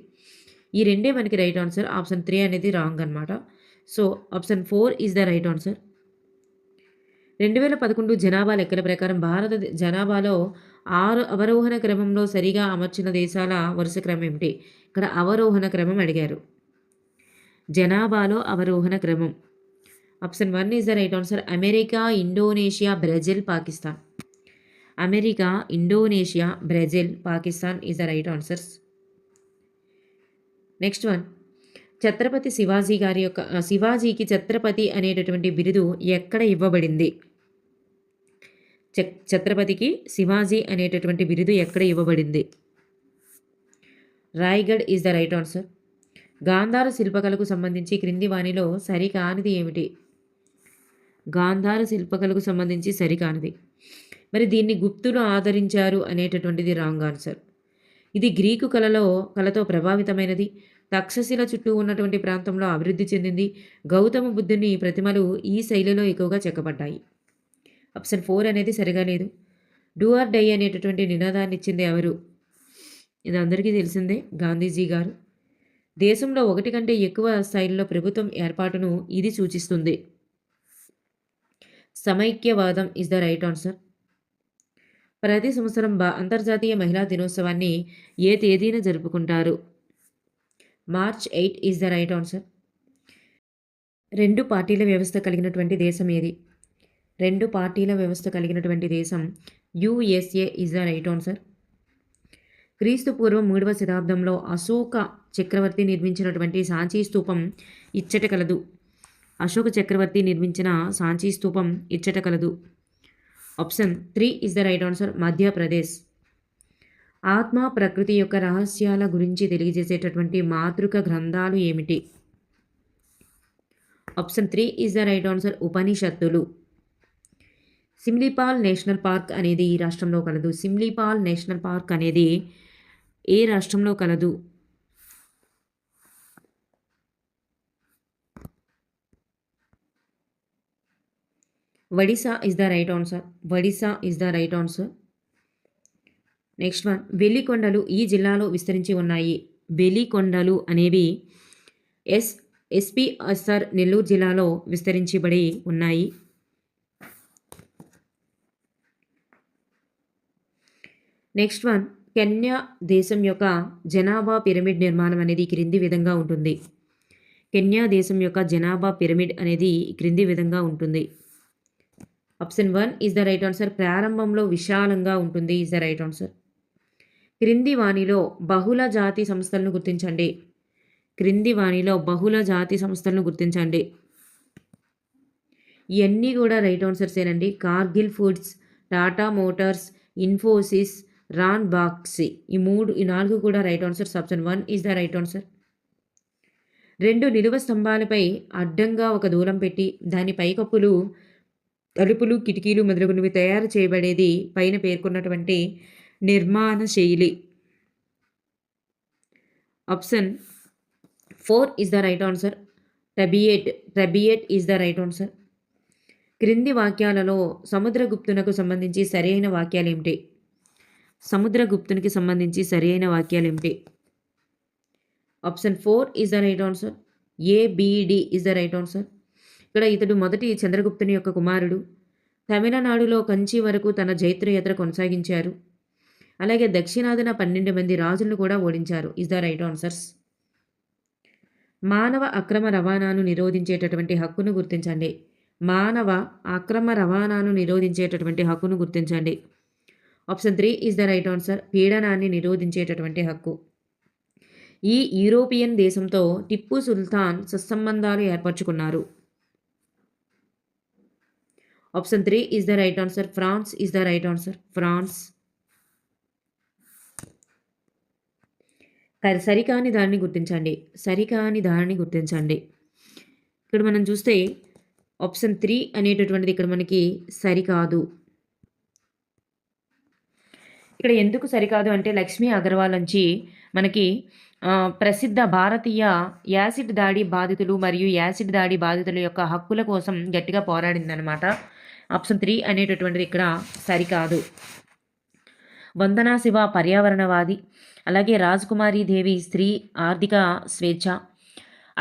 ఈ రెండే మనకి రైట్ ఆన్సర్. ఆప్షన్ 3 అనేది రాంగ్ అనమాట. So option 4 is the right answer. 2011 జనాభా లెక్కల ప్రకారం భారత జనాభాలో అవరోహణ క్రమంలో సరిగా అమర్చిన దేశాల వరుస క్రమం ఏమిటి? ఇక్కడ అవరోహణ క్రమం అడిగారు. జనాభాలో అవరోహణ క్రమం option 1 is the right answer. America, Indonesia, Brazil, Pakistan. America, Indonesia, Brazil, Pakistan is the right answers. Next one, Chhatrapati Shivaji గారి యొక్క శివాజీకి ఛత్రపతి అనేటటువంటి బిరుదు ఎక్కడ ఇవ్వబడింది? ఛత్రపతికి శివాజీ అనేటటువంటి బిరుదు ఎక్కడ ఇవ్వబడింది? Raigad is the right answer. Gandhara శిల్పకళకు సంబంధించి క్రింది వానిలో సరికానిది ఏమిటి? గాంధార శిల్పకళకు సంబంధించి సరికానిది. మరి దీన్ని గుప్తులు ఆదరించారు అనేటటువంటిది రాంగ్ ఆన్సర్. ఇది గ్రీకు కళతో ప్రభావితమైనది. తక్షశిల చుట్టూ ఉన్నటువంటి ప్రాంతంలో అభివృద్ధి చెందింది. గౌతమ బుద్ధుని ప్రతిమలు ఈ శైలిలో ఎక్కువగా చెక్కబడ్డాయి. ఆప్షన్ 4 అనేది సరిగా లేదు. డూ ఆర్ డై అనేటటువంటి నినాదాన్ని ఇచ్చింది ఎవరు? ఇది అందరికీ తెలిసిందే, గాంధీజీ గారు. దేశంలో ఒకటి కంటే ఎక్కువ స్థాయిలో ప్రభుత్వం ఏర్పాటును ఇది సూచిస్తుంది. సమైక్యవాదం ఇస్ ద రైట్ ఆన్సర్. ప్రతి సంవత్సరం అంతర్జాతీయ మహిళా దినోత్సవాన్ని ఏ తేదీన జరుపుకుంటారు? March 8 is the right answer. 2 పార్టీల వ్యవస్థ కలిగినటువంటి దేశం ఏది? 2 పార్టీల వ్యవస్థ కలిగినటువంటి దేశం USA is the right answer. క్రీస్తు పూర్వం 3వ శతాబ్దంలో అశోక చక్రవర్తి నిర్మించినటువంటి సాంచీ స్తూపం ఇచ్చట కలదు. అశోక చక్రవర్తి నిర్మించిన సాంచీ స్తూపం ఇచ్చట కలదు. Option 3 is the right answer, Madhya Pradesh. ఆత్మ ప్రకృతి యొక్క రహస్యాల గురించి తెలియజేసేటటువంటి మాతృక గ్రంథాలు ఏమిటి? Option 3 is the right answer, ఉపనిషత్తులు. సిమ్లీపాల్ నేషనల్ పార్క్ అనేది ఈ రాష్ట్రంలో కలదు. సిమ్లీపాల్ నేషనల్ పార్క్ అనేది ఏ రాష్ట్రంలో కలదు? Odisha is the right answer. Odisha is the right answer. Next one, వెలికొండలు ఈ జిల్లాలో విస్తరించి ఉన్నాయి. వెలికొండలు అనేవి ఎస్పీఎస్ఆర్ నెల్లూరు జిల్లాలో విస్తరించబడి ఉన్నాయి. నెక్స్ట్ వన్, కెన్యా దేశం యొక్క జనాభా పిరమిడ్ నిర్మాణం అనేది క్రింది విధంగా ఉంటుంది. కెన్యా దేశం యొక్క జనాభా పిరమిడ్ అనేది క్రింది విధంగా ఉంటుంది. Option 1 is the right answer, ప్రారంభంలో విశాలంగా ఉంటుంది ఈజ్ ద రైట్ ఆన్సర్. క్రింది వాణిలో బహుళ జాతి సంస్థలను గుర్తించండి. క్రింది వాణిలో బహుళ జాతి సంస్థలను గుర్తించండి. ఇవన్నీ కూడా రైట్ ఆన్సర్సేనండి. Cargill foods, Tata motors, Infosys, Ranbaxy, ఈ 4 కూడా right answers. Option 1 is the right answer. 2 నిలువ స్తంభాలపై అడ్డంగా ఒక దూలం పెట్టి దాని పైకప్పులు, తలుపులు, కిటికీలు మొదలగునవి తయారు చేయబడేది పైన పేర్కొన్నటువంటి నిర్మాణ శైలి. Option 4 is the right answer, trabeate is the right answer. క్రింది వాక్యాలలో సముద్రగుప్తునకు సంబంధించి సరైన వాక్యాలు ఏమిటి? సముద్రగుప్తునికి సంబంధించి సరైన వాక్యాలు ఏమిటి? Option 4 is the right answer, ABD is the right answer. ఇక్కడ ఇతడు మొదటి చంద్రగుప్తుని యొక్క కుమారుడు. తమిళనాడులో కంచి వరకు తన జైత్రయాత్ర కొనసాగించారు. అలాగే దక్షిణాదిన 12 మంది రాజులను కూడా ఓడించారు ఈజ్ ద రైట్ ఆన్సర్స్. మానవ అక్రమ రవాణాను నిరోధించేటటువంటి హక్కును గుర్తించండి. మానవ అక్రమ రవాణాను నిరోధించేటటువంటి హక్కును గుర్తించండి. Option 3 is the right answer, పీడనాన్ని నిరోధించేటటువంటి హక్కు. ఈ యూరోపియన్ దేశంతో టిప్పు సుల్తాన్ సత్సంబంధాలు ఏర్పరచుకున్నారు. Option 3 is the right answer, France is the right answer, France. సరికాని దానిని గుర్తించండి. సరికాని దానిని గుర్తించండి. ఇక్కడ మనం చూస్తే ఆప్షన్ 3 అనేటటువంటిది ఇక్కడ మనకి సరికాదు. ఇక్కడ ఎందుకు సరికాదు అంటే లక్ష్మీ అగర్వాల్ నుంచి మనకి ప్రసిద్ధ భారతీయ యాసిడ్ దాడి బాధితులు మరియు యాసిడ్ దాడి బాధితుల యొక్క హక్కుల కోసం గట్టిగా పోరాడిందనమాట. ఆప్షన్ 3 అనేటటువంటిది ఇక్కడ సరికాదు. వందనా శివ పర్యావరణవాది, అలాగే రాజకుమారి దేవి స్త్రీ ఆర్థిక స్వేచ్ఛ,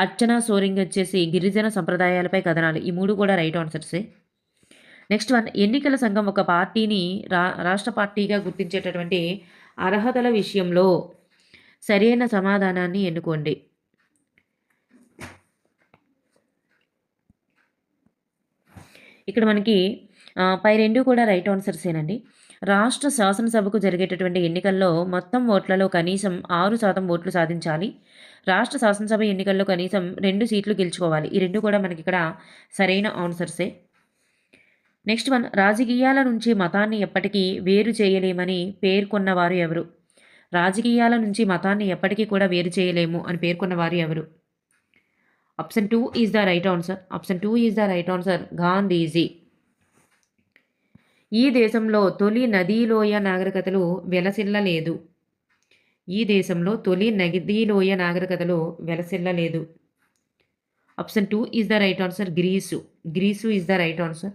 అర్చనా సోరింగ్ వచ్చేసి గిరిజన సంప్రదాయాలపై కథనాలు, ఈ 3 కూడా రైట్ ఆన్సర్సే. నెక్స్ట్ వన్, ఎన్నికల సంఘం ఒక పార్టీని రాష్ట్ర పార్టీగా గుర్తించేటటువంటి అర్హతల విషయంలో సరైన సమాధానాన్ని ఎన్నుకోండి. ఇక్కడ మనకి పై రెండు కూడా రైట్ ఆన్సర్సేనండి. రాష్ట్ర శాసనసభకు జరిగేటటువంటి ఎన్నికల్లో మొత్తం ఓట్లలో కనీసం 6% ఓట్లు సాధించాలి. రాష్ట్ర శాసనసభ ఎన్నికల్లో కనీసం 2 సీట్లు గెలుచుకోవాలి. ఈ రెండు కూడా మనకి ఇక్కడ సరైన ఆన్సర్సే. నెక్స్ట్ వన్, రాజకీయాల నుంచి మతాన్ని ఎప్పటికీ వేరు చేయలేమని పేర్కొన్నవారు ఎవరు? రాజకీయాల నుంచి మతాన్ని ఎప్పటికీ కూడా వేరు చేయలేము అని పేర్కొన్నవారు ఎవరు? Option 2 is the right answer. Option 2 is the right answer, Gandhiji. ఈ దేశంలో తొలి నదీలోయ నాగరికతలు వెలసిల్లలేదు. ఈ దేశంలో తొలి నదీలోయ నాగరికతలు వెలసిల్లలేదు. Option 2 is the right answer, Greece. Greece is the right answer.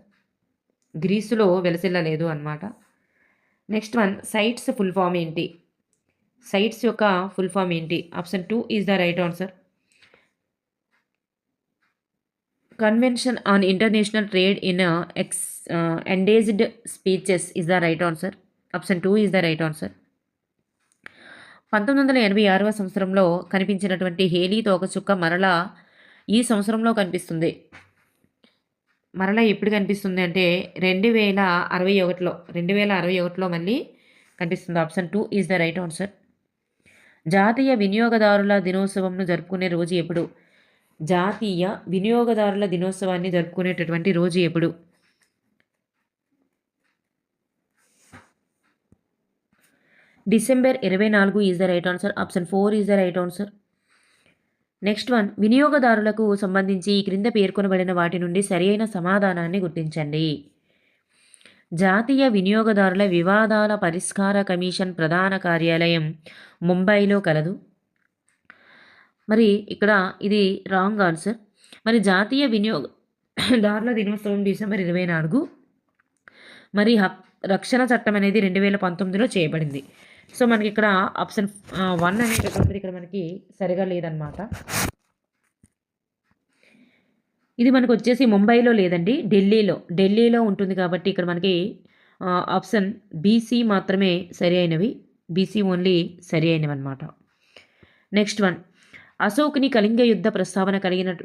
గ్రీసులో వెలసిల్లలేదు అన్నమాట. Next one, CITES full form ఏంటి? సైట్స్ యొక్క ఫుల్ ఫామ్ ఏంటి? Option 2 is the right answer. Convention on international trade in endangered species is the right answer. Option 2 is the right answer. 1986వ సంవత్సరంలో కనిపించినటువంటి హేలీ తోకచుక్క మరలా ఈ సంవత్సరంలో కనిపిస్తుంది. మరలా ఎప్పుడు కనిపిస్తుంది అంటే 2061లో మళ్ళీ కనిపిస్తుంది. Option 2 is the right answer. జాతీయ వినియోగదారుల దినోత్సవంను జరుపుకునే రోజు ఎప్పుడు? జాతీయ వినియోగదారుల దినోత్సవాన్ని జరుపుకునేటటువంటి రోజు ఎప్పుడు? December 24 is the right answer. Option 4 is the right answer. Next one, వినియోగదారులకు సంబంధించి ఈ క్రింద పేర్కొనబడిన వాటి నుండి సరియైన సమాధానాన్ని గుర్తించండి. జాతీయ వినియోగదారుల వివాదాల పరిష్కార కమిషన్ ప్రధాన కార్యాలయం ముంబైలో కలదు. మరి ఇక్కడ ఇది రాంగ్ ఆన్సర్. మరి జాతీయ వినియోగదారుల దినోత్సవం డిసెంబర్ 24. మరి రక్షణ చట్టం అనేది 2019లో చేయబడింది. సో మనకి ఇక్కడ ఆప్షన్ 1 అనేటటువంటిది ఇక్కడ మనకి సరిగా లేదనమాట. ఇది మనకు వచ్చేసి ముంబైలో లేదండి, ఢిల్లీలో ఉంటుంది కాబట్టి ఇక్కడ మనకి ఆప్షన్ బీసీ మాత్రమే సరి అయినవి. బీసీ ఓన్లీ సరి అయినవి అనమాట. నెక్స్ట్ వన్, అశోకుని కళింగ యుద్ధ ప్రస్తావన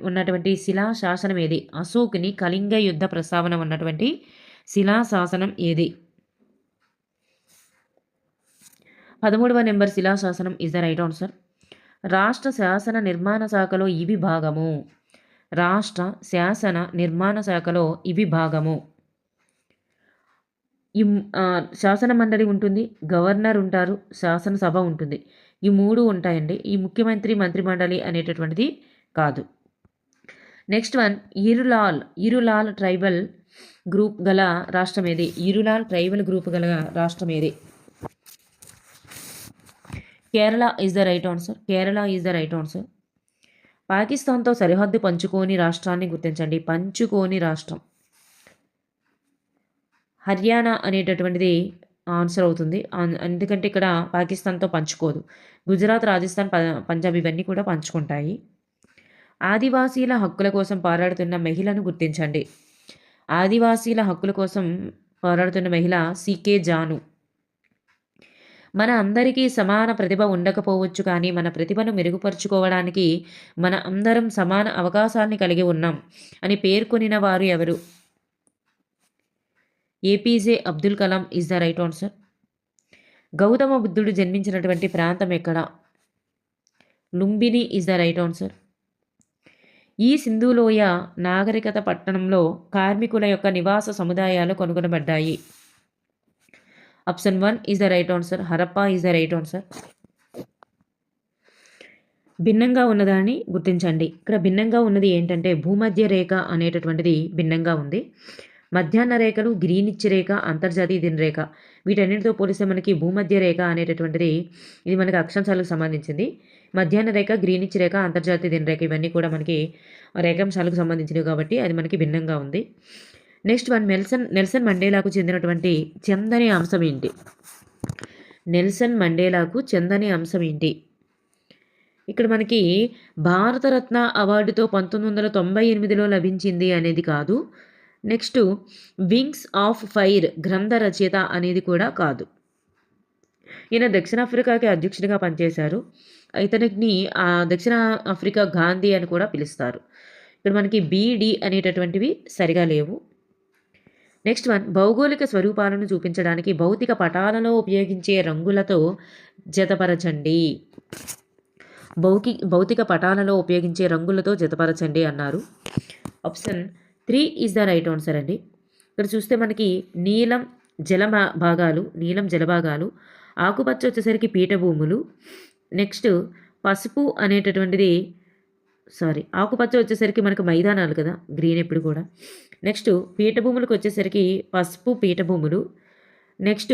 ఉన్నటువంటి శిలా శాసనం ఏది? అశోకుని కళింగ యుద్ధ ప్రస్తావన ఉన్నటువంటి శిలా శాసనం ఏది? 13వ నెంబర్ శిలా శాసనం ఇస్ ద రైట్ ఆన్సర్. రాష్ట్ర శాసన నిర్మాణ శాఖలో ఇవి భాగము. రాష్ట్ర శాసన నిర్మాణ శాఖలో ఇవి భాగము. ఈ శాసన మండలి ఉంటుంది, గవర్నర్ ఉంటారు, శాసనసభ ఉంటుంది. ఈ 3 ఉంటాయండి. ఈ ముఖ్యమంత్రి మంత్రిమండలి అనేటటువంటిది కాదు. నెక్స్ట్ వన్, ఇరులాల్ ట్రైబల్ గ్రూప్ గల రాష్ట్రం ఏది? ఇరులాల్ ట్రైబల్ గ్రూప్ గల రాష్ట్రం ఏది? Kerala is the right answer. Kerala is the right answer. పాకిస్తాన్తో సరిహద్దు పంచుకోని రాష్ట్రాన్ని గుర్తించండి. పంచుకోని రాష్ట్రం హర్యానా అనేటటువంటిది ఆన్సర్ అవుతుంది. ఎందుకంటే ఇక్కడ పాకిస్తాన్తో పంచుకోదు. గుజరాత్, రాజస్థాన్, పంజాబ్ ఇవన్నీ కూడా పంచుకుంటాయి. ఆదివాసీల హక్కుల కోసం పోరాడుతున్న మహిళను గుర్తించండి. ఆదివాసీల హక్కుల కోసం పోరాడుతున్న మహిళ సికే జాను. మన అందరికీ సమాన ప్రతిభ ఉండకపోవచ్చు, కానీ మన ప్రతిభను మెరుగుపరుచుకోవడానికి మన అందరం సమాన అవకాశాన్ని కలిగి ఉన్నాం అని పేర్కొనిన వారు ఎవరు? APJ Abdul Kalam is the right answer. Gautama బుద్ధుడు జన్మించినటువంటి ప్రాంతం ఎక్కడ? Lumbini is the right answer. ఈ సింధులోయ నాగరికత పట్టణంలో కార్మికుల యొక్క నివాస సముదాయాలు కనుగొనబడ్డాయి. Option 1 is the right answer. Harappa is the right answer. భిన్నంగా ఉన్నదాన్ని గుర్తించండి. ఇక్కడ భిన్నంగా ఉన్నది ఏంటంటే భూమధ్య రేఖ అనేటటువంటిది భిన్నంగా ఉంది. మధ్యాహ్న రేఖలు, గ్రీనిచ్ రేఖ, అంతర్జాతీయ దినరేఖ వీటన్నిటితో పోలిస్తే మనకి భూమధ్య రేఖ అనేటటువంటిది ఇది మనకి అక్షాంశాలకు సంబంధించింది. మధ్యాహ్న రేఖ, గ్రీనిచ్ రేఖ, అంతర్జాతీయ దినరేఖ ఇవన్నీ కూడా మనకి రేఖాంశాలకు సంబంధించినవి కాబట్టి అది మనకి భిన్నంగా ఉంది. నెక్స్ట్ వన్, నెల్సన్ మండేలాకు చెందినటువంటి చెందని అంశం ఏంటి? నెల్సన్ మండేలాకు చెందని అంశం ఏంటి? ఇక్కడ మనకి భారతరత్న అవార్డుతో 1998లో లభించింది అనేది కాదు. నెక్స్ట్ వింగ్స్ ఆఫ్ ఫైర్ గ్రంథ రచయిత అనేది కూడా కాదు. ఈయన దక్షిణాఫ్రికాకి అధ్యక్షుడిగా పనిచేశారు. ఇతనికి దక్షిణ ఆఫ్రికా గాంధీ అని కూడా పిలుస్తారు. ఇక్కడ మనకి బీడి అనేటటువంటివి సరిగా లేవు. నెక్స్ట్ వన్, భౌగోళిక స్వరూపాలను చూపించడానికి భౌతిక పటాలలో ఉపయోగించే రంగులతో జతపరచండి. భౌతిక పటాలలో ఉపయోగించే రంగులతో జతపరచండి అన్నారు. Option 3 is the right answer అండి. ఇక్కడ చూస్తే మనకి నీలం జలభాగాలు, ఆకుపచ్చ వచ్చేసరికి పీఠభూములు, నెక్స్ట్ పసుపు అనేటటువంటిది ఆకుపచ్చ వచ్చేసరికి మనకు మైదానాలు కదా, గ్రీన్ ఎప్పుడు కూడా. నెక్స్ట్ పీఠభూములకు వచ్చేసరికి పసుపు పీఠభూములు, నెక్స్ట్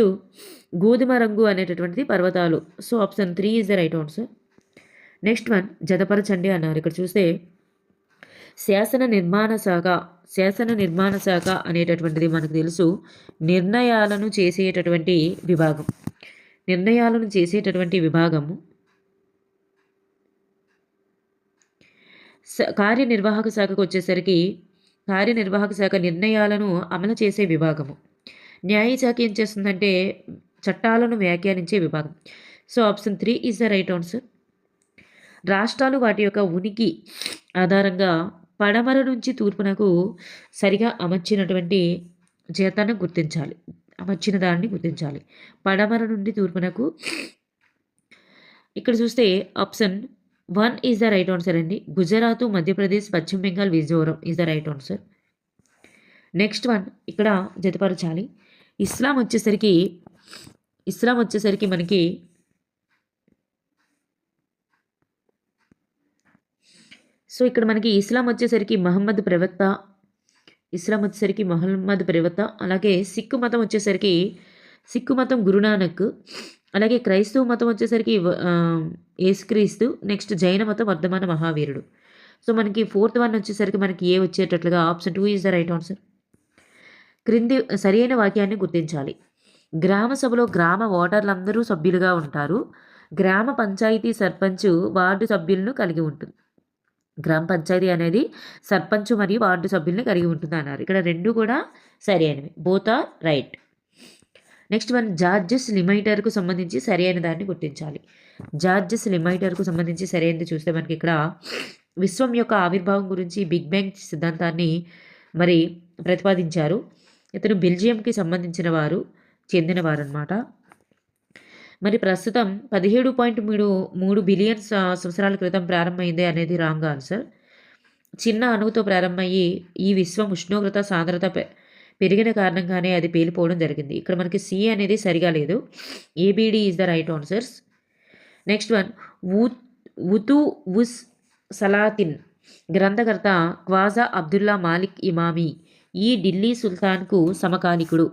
గోధుమ రంగు అనేటటువంటిది పర్వతాలు. So option 3 is the right answer. Next one, జతపరచండి అన్నారు. ఇక్కడ చూస్తే శాసన నిర్మాణ శాఖ అనేటటువంటిది మనకు తెలుసు నిర్ణయాలను చేసేటటువంటి విభాగము. కార్యనిర్వాహక శాఖకు వచ్చేసరికి కార్యనిర్వాహక శాఖ నిర్ణయాలను అమలు చేసే విభాగము. న్యాయ శాఖ ఏం చేస్తుందంటే చట్టాలను వ్యాఖ్యానించే విభాగం. So option 3 is the right answer. రాష్ట్రాలు వాటి యొక్క ఉనికి ఆధారంగా పడమర నుంచి తూర్పునకు సరిగా అమర్చిన దాన్ని గుర్తించాలి. పడమర నుండి తూర్పునకు. ఇక్కడ చూస్తే option 1 is the right answer అండి. గుజరాత్, మధ్యప్రదేశ్, పశ్చిమ Bengal, Mizoram is the right answer. Next one, ఇక్కడ జతపరచాలి. ఇస్లాం వచ్చేసరికి మనకి సో ఇక్కడ మనకి ఇస్లాం వచ్చేసరికి మహమ్మద్ ప్రవక్త, అలాగే సిక్కు మతం గురునానక్, అలాగే క్రైస్తవ మతం వచ్చేసరికి యేసుక్రీస్తు, నెక్స్ట్ జైన మతం వర్ధమాన మహావీరుడు. సో మనకి 4th వన్ వచ్చేసరికి మనకి ఏ వచ్చేటట్లుగా option 2 is the right answer. క్రింది సరైన వాక్యాన్ని గుర్తించాలి. గ్రామ సభలో గ్రామ ఓటర్లందరూ సభ్యులుగా ఉంటారు. గ్రామ పంచాయతీ సర్పంచ్ వార్డు సభ్యులను కలిగి ఉంటుంది. గ్రామ పంచాయతీ అనేది సర్పంచ్ మరియు వార్డు సభ్యుల్ని కలిగి ఉంటుంది అన్నారు. ఇక్కడ రెండు కూడా సరైనవి, both are right. Next one, Georges లిమైటర్కు సంబంధించి సరైన దాన్ని గుర్తించాలి. జార్జెస్ లిమైటర్కు సంబంధించి సరైనది చూస్తే మనకి ఇక్కడ విశ్వం యొక్క ఆవిర్భావం గురించి బిగ్ బ్యాంగ్ సిద్ధాంతాన్ని మరి ప్రతిపాదించారు. ఇతను బెల్జియంకి చెందినవారు అనమాట. మరి ప్రస్తుతం 17.3 బిలియన్ సంవత్సరాల క్రితం ప్రారంభమైంది అనేది రాంగ్ ఆన్సర్. చిన్న అణువుతో ప్రారంభమయ్యి ఈ విశ్వం ఉష్ణోగ్రత సాంద్రత పెరిగిన కారణంగానే అది పేలిపోవడం జరిగింది. ఇక్కడ మనకి సి అనేది సరిగా లేదు. ABD is the right answers. Next one, Futuh us Salatin గ్రంథకర్త ఖ్వాజా అబ్దుల్లా మాలిక్ ఇమామి ఈ ఢిల్లీ సుల్తాన్కు సమకాలికుడు.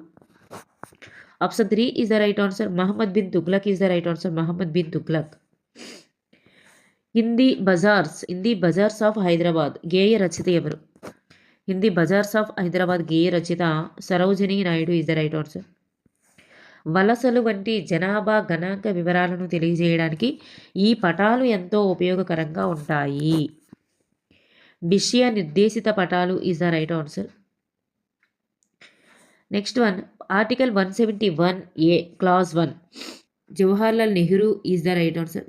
Option 3 is the right answer. Muhammad bin Tughlaq is the right answer. Muhammad bin Tughlaq. In the bazaars of Hyderabad గేయ రచయిత ఎవరు? హిందీ బజార్స్ ఆఫ్ హైదరాబాద్ గేయ రచయిత Sarojini Naidu is the right answer. వలసలు వంటి జనాభా గణాంక వివరాలను తెలియజేయడానికి ఈ పటాలు ఎంతో ఉపయోగకరంగా ఉంటాయి. విషయ నిర్దేశిత పటాలు is the right answer. Next one, article 171A clause 1 Jawaharlal Nehru is the right answer.